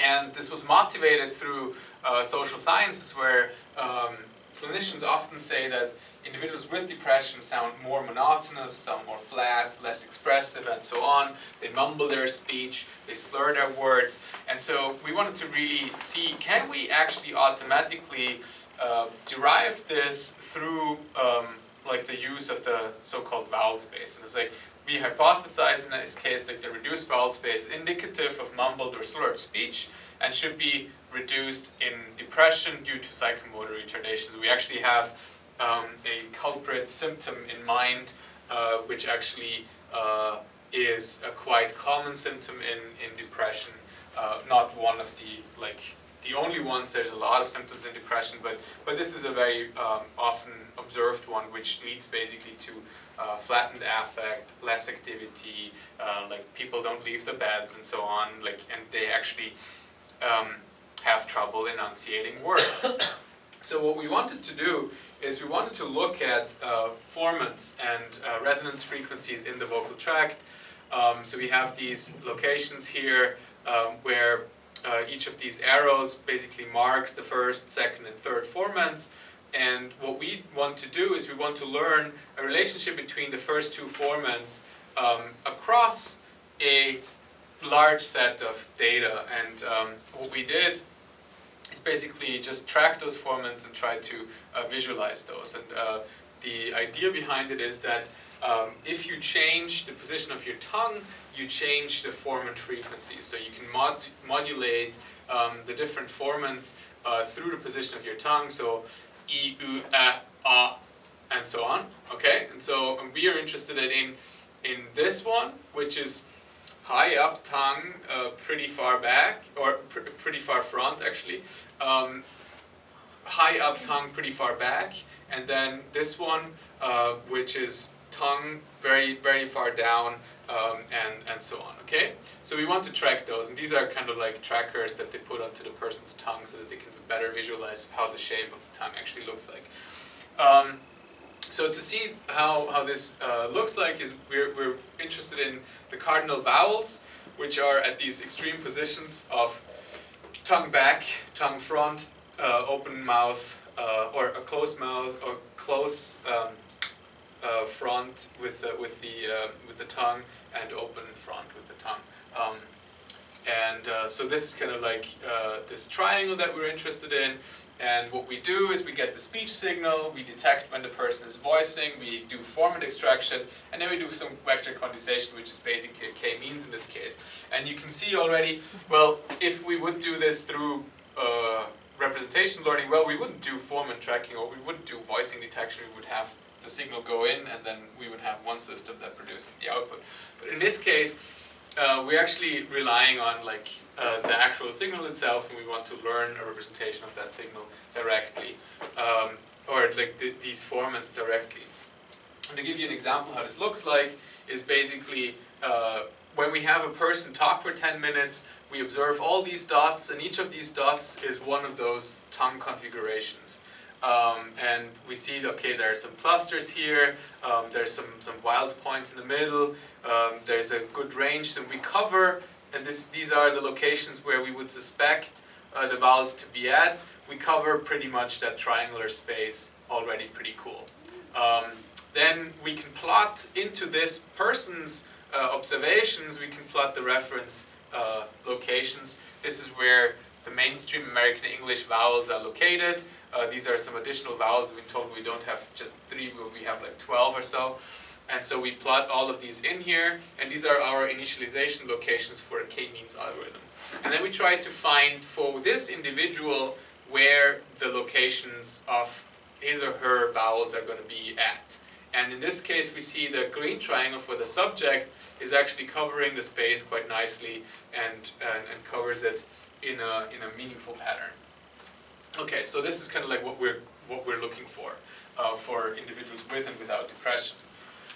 And this was motivated through social sciences, where clinicians often say that individuals with depression sound more monotonous, sound more flat, less expressive, and so on. They mumble their speech, they slur their words. And so we wanted to really see, can we actually automatically derive this through like the use of the so-called vowel space. And it's like, we hypothesize in this case that the reduced vowel space is indicative of mumbled or slurred speech and should be reduced in depression due to psychomotor retardation. So we actually have a culprit symptom in mind, which actually is a quite common symptom in depression, not one of the only ones. There's a lot of symptoms in depression, but this is a very often observed one, which leads basically to flattened affect, less activity, like people don't leave the beds and so on, and they actually have trouble enunciating words. So what we wanted to do is we wanted to look at formants and resonance frequencies in the vocal tract. So we have these locations here where each of these arrows basically marks the first, second, and third formants. And what we want to do is we want to learn a relationship between the first two formants across a large set of data. And what we did is basically just track those formants and try to visualize those. And the idea behind it is that if you change the position of your tongue, you change the formant frequency. So you can modulate the different formants through the position of your tongue. So I, U, A, and so on. Okay, and so we are interested in this one, which is high up tongue, pretty far back, or pretty far front actually. High up tongue, pretty far back, and then this one, which is tongue very, very far down, and so on. Okay, so we want to track those, and these are kind of like trackers that they put onto the person's tongue so that they can better visualize how the shape of the tongue actually looks like. So to see how this looks like is we're interested in the cardinal vowels, which are at these extreme positions of tongue back, tongue front, open mouth, or a closed mouth, or close front with the tongue, and open front with the tongue. So this is kind of like this triangle that we're interested in. And what we do is we get the speech signal, we detect when the person is voicing, we do formant extraction, and then we do some vector quantization, which is basically a k-means in this case. And you can see already, well, if we would do this through representation learning, well, we wouldn't do formant tracking, or we wouldn't do voicing detection. We would have the signal go in, and then we would have one system that produces the output. But in this case, we're actually relying on the actual signal itself, and we want to learn a representation of that signal directly, or these formants directly. And to give you an example how this looks like is basically when we have a person talk for 10 minutes, we observe all these dots, and each of these dots is one of those tongue configurations. And we see, okay, there are some clusters here, there's some wild points in the middle, there's a good range that we cover, and these are the locations where we would suspect the vowels to be at. We cover pretty much that triangular space already pretty cool. Then we can plot into this person's observations, we can plot the reference locations. This is where the mainstream American English vowels are located. These are some additional vowels. We're told we don't have just 3, but we have like 12 or so. And so we plot all of these in here, and these are our initialization locations for a k-means algorithm. And then we try to find for this individual where the locations of his or her vowels are going to be at. And in this case, we see the green triangle for the subject is actually covering the space quite nicely and covers it in a meaningful pattern. Okay, so this is kind of like what we're looking for individuals with and without depression.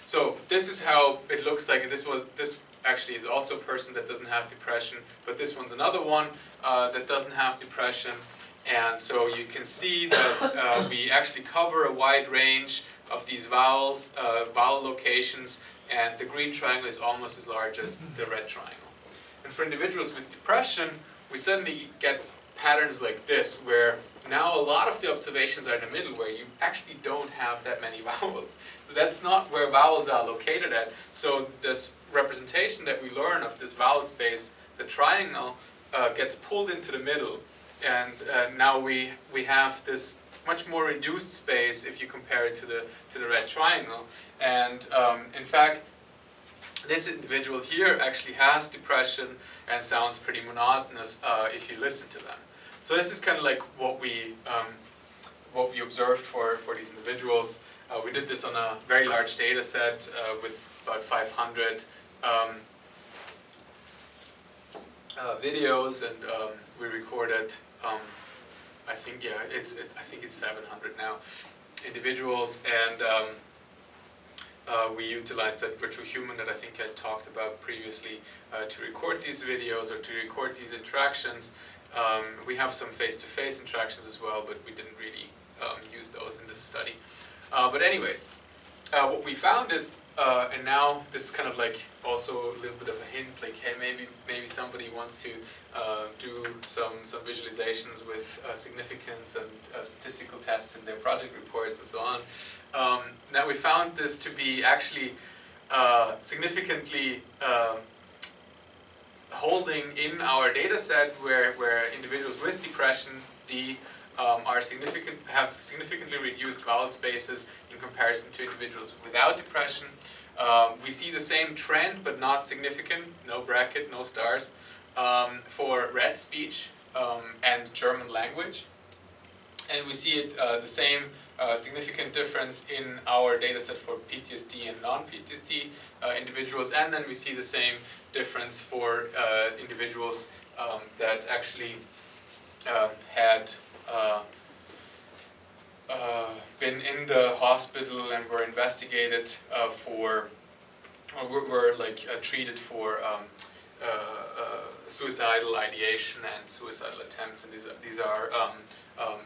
So this is how it looks like. This actually is also a person that doesn't have depression, but this one's another one that doesn't have depression. And so you can see that we actually cover a wide range of these vowels, vowel locations, and the green triangle is almost as large as the red triangle. And for individuals with depression, we suddenly get patterns like this, where now a lot of the observations are in the middle, where you actually don't have that many vowels. So that's not where vowels are located at. So this representation that we learn of this vowel space, the triangle, gets pulled into the middle. And now we have this much more reduced space if you compare it to the red triangle. And in fact, this individual here actually has depression and sounds pretty monotonous if you listen to them. So this is kind of like what we observed for these individuals. We did this on a very large data set with about 500 videos, and we recorded I think it's 700 now individuals, and we utilized that virtual human that I think I talked about previously to record these videos or to record these interactions. We have some face-to-face interactions as well, but we didn't really use those in this study. But anyways, what we found is, and now this is kind of like also a little bit of a hint, like, hey, maybe somebody wants to do some visualizations with significance and statistical tests in their project reports and so on. Now we found this to be actually significantly holding in our data set, where individuals with depression, D, have significantly reduced vowel spaces in comparison to individuals without depression. We see the same trend, but not significant, no bracket, no stars, for red speech and German language. And we see it the same significant difference in our data set for PTSD and non-PTSD individuals, and then we see the same difference for individuals that actually had been in the hospital and were investigated for, or were like treated for suicidal ideation and suicidal attempts, and these are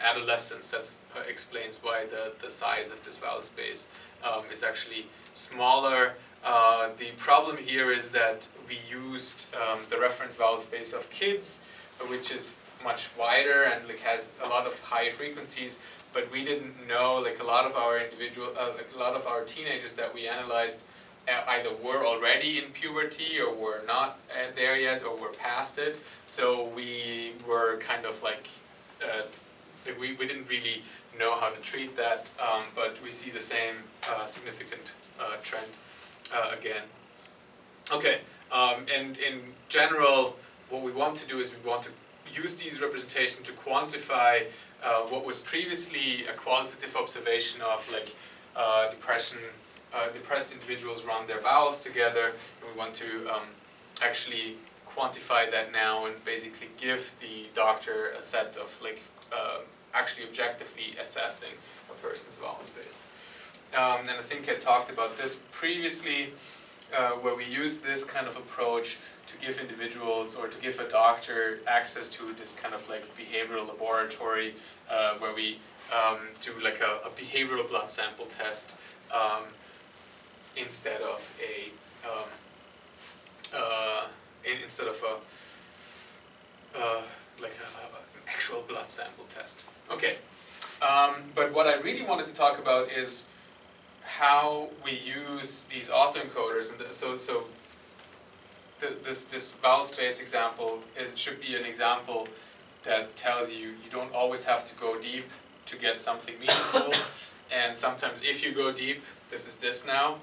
adolescents. That explains why the size of this vowel space is actually smaller. The problem here is that we used the reference vowel space of kids, which is much wider and like has a lot of high frequencies, but we didn't know, like a lot of our teenagers that we analyzed either were already in puberty or were not there yet or were past it. So we were kind of like we didn't really know how to treat that, but we see the same significant trend again. Okay, and in general, what we want to do is we want to use these representations to quantify what was previously a qualitative observation of like depressed individuals run their vowels together, and we want to actually quantify that now and basically give the doctor a set of like actually objectively assessing a person's vowel space. And I think I talked about this previously, where we use this kind of approach to give individuals or to give a doctor access to this kind of like behavioral laboratory, where we do like a behavioral blood sample test instead of an actual blood sample test. Okay, but what I really wanted to talk about is how we use these autoencoders, and this vowel space example, it should be an example that tells you you don't always have to go deep to get something meaningful, and sometimes if you go deep, this is this now,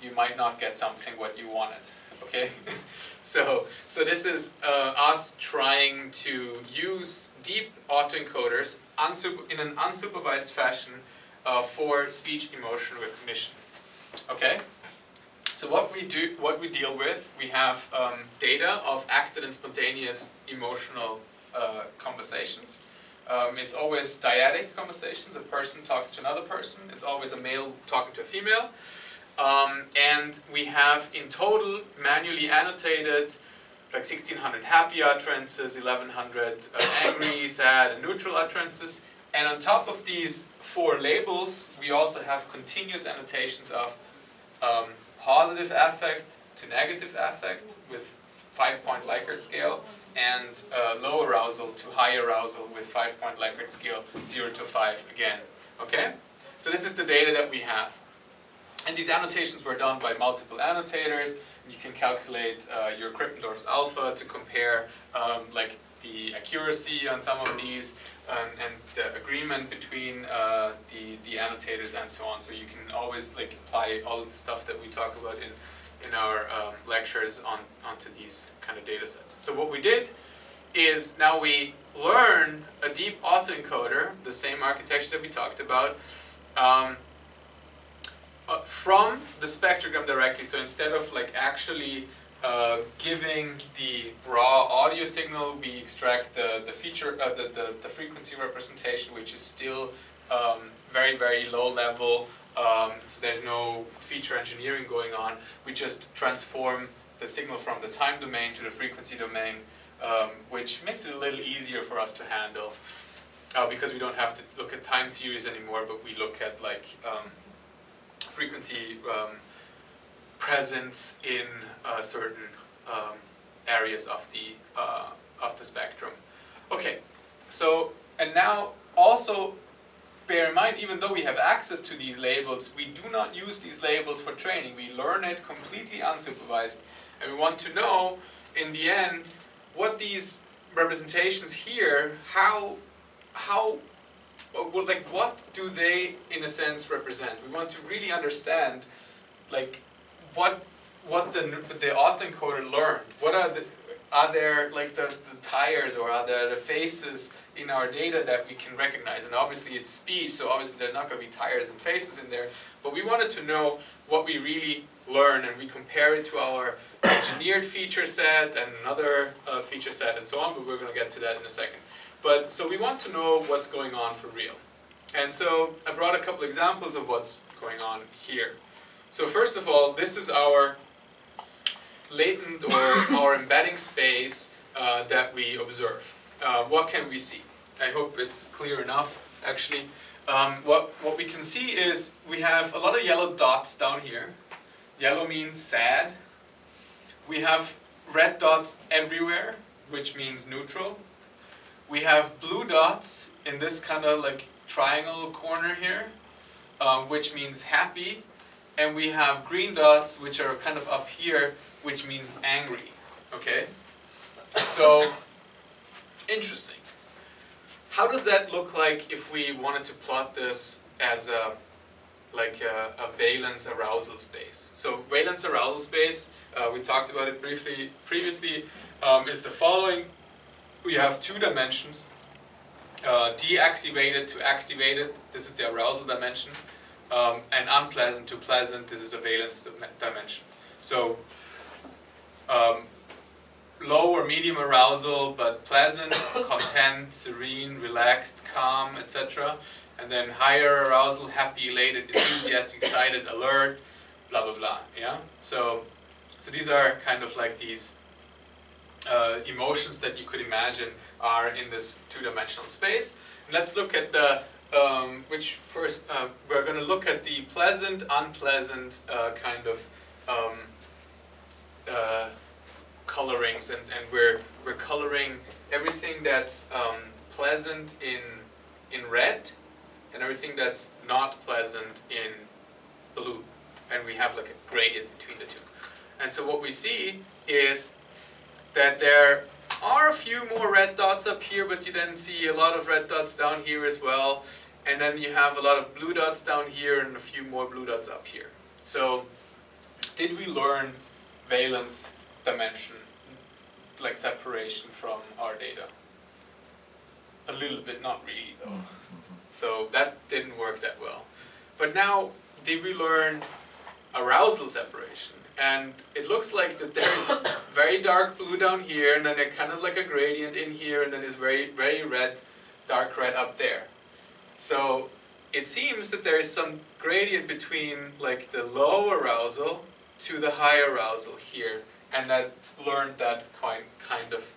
you might not get something what you wanted. Okay, so this is us trying to use deep autoencoders in an unsupervised fashion for speech emotion recognition. Okay, so what we deal with, we have data of acted and spontaneous emotional conversations. It's always dyadic conversations, a person talking to another person. It's always a male talking to a female. And we have in total manually annotated like 1600 happy utterances, 1100 angry, sad, and neutral utterances. And on top of these 4 labels, we also have continuous annotations of positive affect to negative affect with 5-point Likert scale, and low arousal to high arousal with 5-point Likert scale, 0 to 5 again. Okay? So this is the data that we have. And these annotations were done by multiple annotators. You can calculate your Krippendorf's alpha to compare like the accuracy on some of these and the agreement between the annotators and so on. So you can always like apply all of the stuff that we talk about in our lectures onto these kind of data sets. So what we did is now we learn a deep autoencoder, the same architecture that we talked about, from the spectrogram directly. So instead of like actually giving the raw audio signal, we extract the frequency representation, which is still very, very low level. So there's no feature engineering going on. We just transform the signal from the time domain to the frequency domain, which makes it a little easier for us to handle because we don't have to look at time series anymore, but we look at like frequency presence in certain areas of the spectrum. Okay, so and now also bear in mind, even though we have access to these labels, we do not use these labels for training. We learn it completely unsupervised, and we want to know in the end what these representations here, like what do they in a sense represent? We want to really understand like what the autoencoder learned. What are there like the tires, or are there the faces in our data that we can recognize? And obviously it's speech, so obviously there are not going to be tires and faces in there, but we wanted to know what we really learn, and we compare it to our engineered feature set and another feature set and so on, but we're going to get to that in a second. But so we want to know what's going on for real. And so I brought a couple examples of what's going on here. So first of all, this is our latent or our embedding space that we observe. What can we see? I hope it's clear enough, actually. What we can see is we have a lot of yellow dots down here. Yellow means sad. We have red dots everywhere, which means neutral. We have blue dots in this kind of like triangle corner here, which means happy. And we have green dots, which are kind of up here, which means angry. Okay? So, interesting. How does that look like if we wanted to plot this as a valence arousal space? So valence arousal space, we talked about it briefly previously, is the following. We have 2 dimensions, deactivated to activated, this is the arousal dimension, and unpleasant to pleasant, this is the valence dimension. So low or medium arousal, but pleasant, content, serene, relaxed, calm, etc. And then higher arousal, happy, elated, enthusiastic, excited, alert, blah blah blah. Yeah. So these are kind of like these emotions that you could imagine are in this 2-dimensional space. And let's look at the which first we're going to look at the pleasant, unpleasant kind of colorings, and we're coloring everything that's pleasant in red, and everything that's not pleasant in blue, and we have like a gradient between the two. And so what we see is that there are a few more red dots up here, but you then see a lot of red dots down here as well, and then you have a lot of blue dots down here and a few more blue dots up here. So did we learn valence dimension, like separation from our data? A little bit, not really though. So that didn't work that well. But now, did we learn arousal separation? And it looks like that there is very dark blue down here, and then there's kind of like a gradient in here, and then there's very, very red, dark red up there. So it seems that there is some gradient between like the low arousal to the high arousal here, and that learned that kind of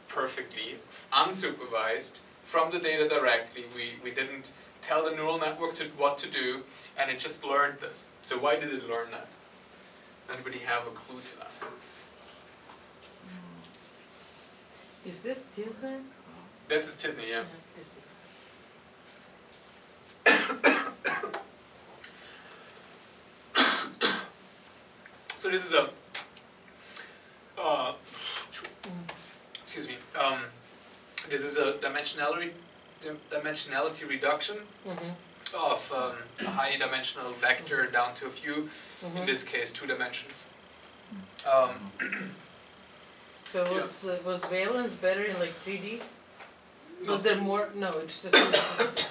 perfectly, unsupervised, from the data directly. We didn't tell the neural network what to do, and it just learned this. So why did it learn that? Anybody have a clue to that? Is this Tisner? This is Tisney, yeah. Tisner. So this is a, excuse me, this is a dimensionality reduction of a high dimensional vector down to a few, in this case 2 dimensions. So was valence better in like 3D? Was there more? No, it's just.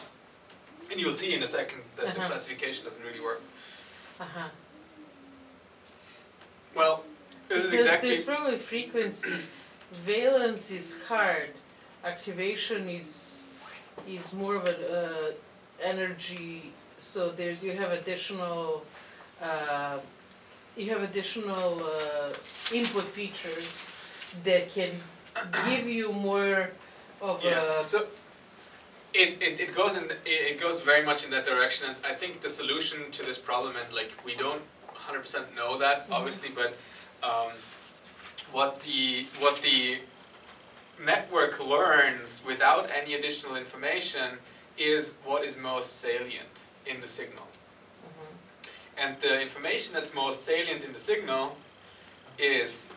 And you'll see in a second that the classification doesn't really work. Well, this is exactly... There's probably frequency. Valence is hard. Activation is more of an energy. So you have additional input features that can give you more of a... So it goes very much in that direction, and I think the solution to this problem, and like we don't 100% know that obviously, but what the network learns without any additional information is what is most salient in the signal. And the information that's most salient in the signal is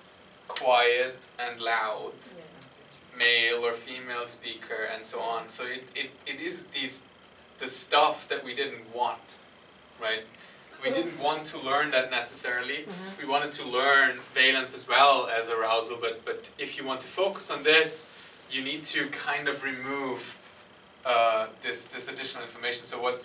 quiet and loud, male or female speaker, and so on. So it is the stuff that we didn't want, right? We didn't want to learn that necessarily. We wanted to learn valence as well as arousal, but if you want to focus on this, you need to kind of remove this additional information. So what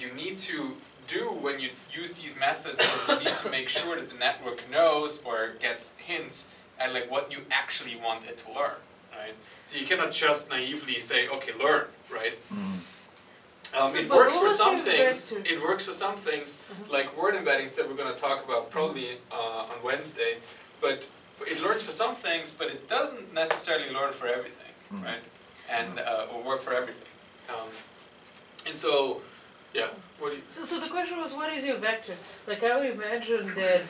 you need to do when you use these methods is you need to make sure that the network knows or gets hints at like what you actually want it to learn, right? So you cannot just naively say, okay, learn, right? It works for some things. It works for some things, like word embeddings that we're going to talk about probably on Wednesday. But it learns for some things, but it doesn't necessarily learn for everything, right? And or work for everything. And so, yeah. What do you? So the question was, what is your vector? Like I would imagine that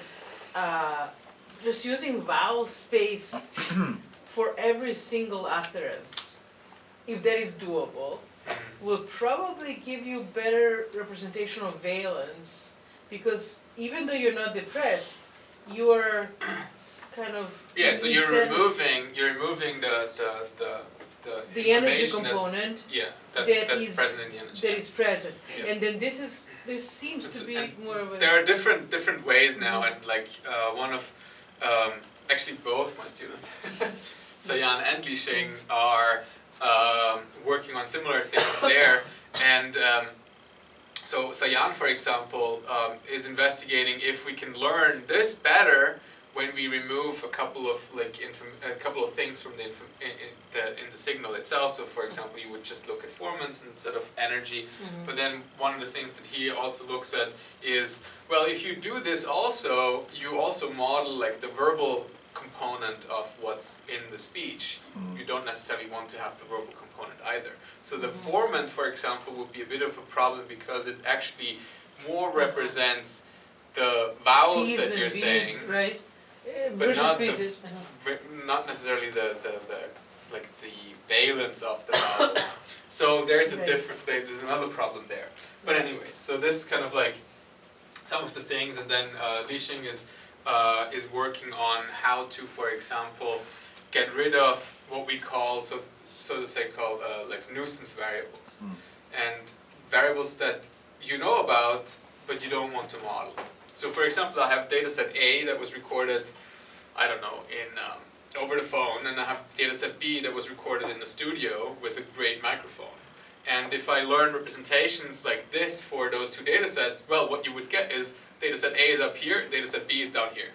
just using vowel space for every single utterance, if that is doable, will probably give you better representation of valence, because even though you're not depressed, you are kind of so you're removing the energy information component. That's present in the energy. That is present, and then this seems to be more of a. There are different ways now, and like one of actually both my students, Sayan and Li Xing, are working on similar things there, and so Sayan, for example, is investigating if we can learn this better when we remove a couple of things from in the signal itself. So, for example, you would just look at formants instead of energy. But then one of the things that he also looks at is, well, if you do this also, you also model like the verbal component of what's in the speech. You don't necessarily want to have the verbal component either. So the formant, for example, would be a bit of a problem because it actually more represents the vowels P's that you're B's, saying, right? but not not necessarily the valence of the vowel. So there's there's another problem there. But anyway, so this is kind of like some of the things, and then Li Xing is working on how to, for example, get rid of what we call, so to say, called like nuisance variables, and variables that you know about but you don't want to model. So, for example, I have dataset A that was recorded, I don't know, in over the phone, and I have dataset B that was recorded in the studio with a great microphone. And if I learn representations like this for those two datasets, well, what you would get is dataset A is up here, dataset B is down here.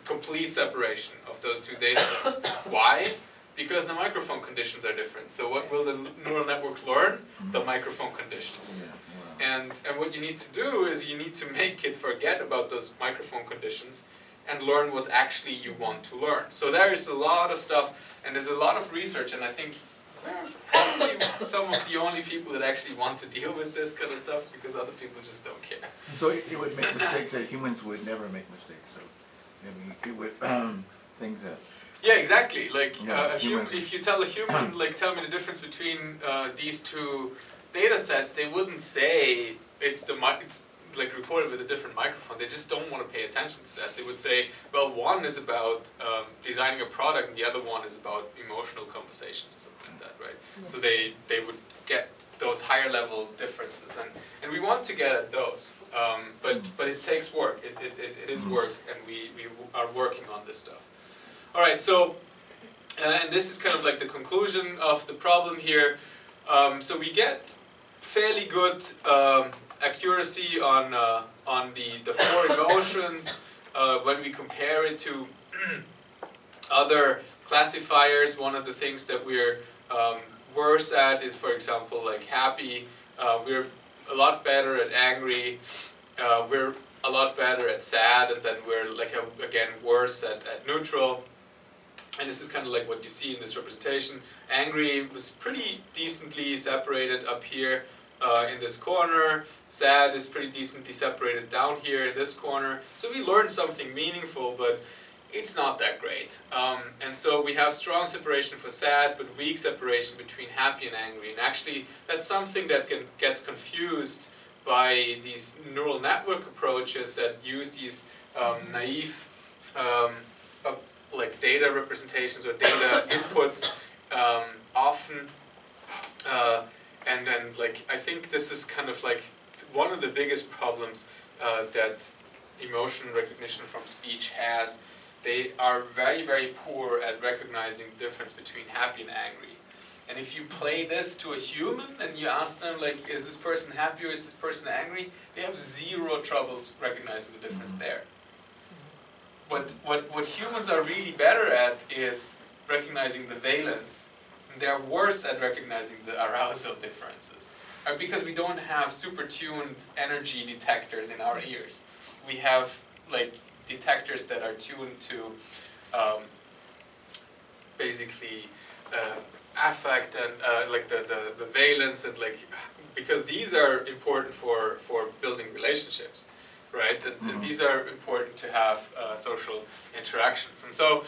Complete separation of those two datasets. Why? because the microphone conditions are different. So what will the neural network learn? The microphone conditions. Yeah, wow. And what you need to do is you need to make it forget about those microphone conditions and learn what actually you want to learn. So there is a lot of stuff, and there's a lot of research, and I think we're probably some of the only people that actually want to deal with this kind of stuff, because other people just don't care. So it would make mistakes that humans would never make mistakes, so, I mean, it would, things that, Yeah, exactly. Like Yeah, if you tell a human, like, tell me the difference between these two data sets, they wouldn't say it's like recorded with a different microphone. They just don't want to pay attention to that. They would say, well, one is about designing a product, and the other one is about emotional conversations or something like that, right? So they would get those higher level differences, and we want to get at those, but it takes work. It is work, and we are working on this stuff. All right, so and this is kind of like the conclusion of the problem here. So we get fairly good accuracy on the four emotions when we compare it to other classifiers. One of the things that we're worse at is, for example, like happy. We're a lot better at angry. We're a lot better at sad, and then we're like again worse at neutral. And this is kind of like what you see in this representation. Angry was pretty decently separated up here in this corner. Sad is pretty decently separated down here in this corner. So we learned something meaningful, but it's not that great. And so we have strong separation for sad, but weak separation between happy and angry. And actually, that's something that gets confused by these neural network approaches that use these naive like data representations or data inputs often. And then, like, I think this is kind of like one of the biggest problems that emotion recognition from speech has. They are very, very poor at recognizing the difference between happy and angry. And if you play this to a human and you ask them, like, is this person happy or is this person angry? They have zero troubles recognizing the difference there. What humans are really better at is recognizing the valence. And they're worse at recognizing the arousal differences. Because we don't have super tuned energy detectors in our ears. We have like detectors that are tuned to basically affect and like the valence, and like, because these are important for building relationships, right? And these are important to have social interactions. And so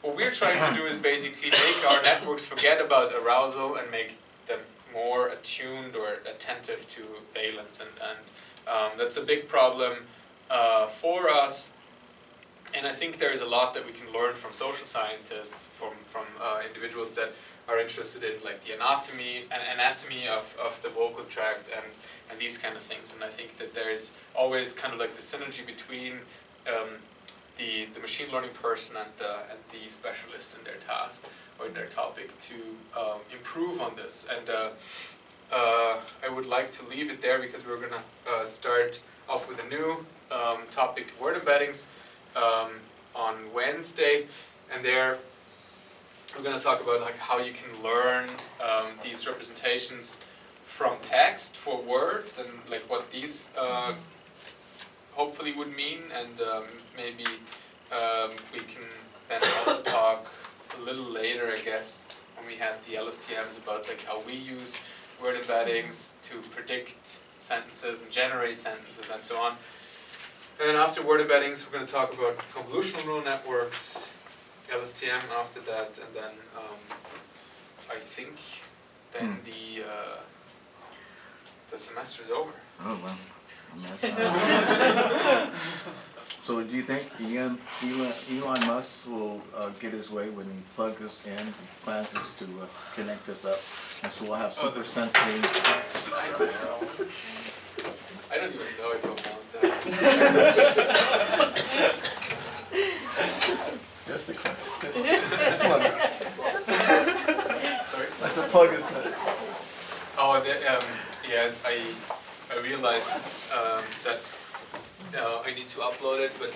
what we're trying to do is basically make our networks forget about arousal and make them more attuned or attentive to valence. And that's a big problem for us. And I think there is a lot that we can learn from social scientists, from individuals that are interested in like the anatomy of the vocal tract and these kind of things. And I think that there's always kind of like the synergy between the machine learning person and the specialist in their task or in their topic to improve on this. And I would like to leave it there because we're going to start off with a new topic, word embeddings, on Wednesday, and there we're going to talk about like how you can learn these representations from text for words and like what these hopefully would mean, and maybe we can then also talk a little later, I guess, when we had the LSTMs about like how we use word embeddings to predict sentences and generate sentences and so on. And then after word embeddings, we're going to talk about convolutional neural networks, LSTM after that, and then I think then the semester is over. Oh, well. I mean, so do you think Elon Musk will get his way when he plugs us in? He plans us to connect us up, and so we'll have super sensitive. I don't know. I don't even know if I want that. Just a question. Just one. Sorry? That's a plug, isn't it? Oh, yeah, I realized that I need to upload it, but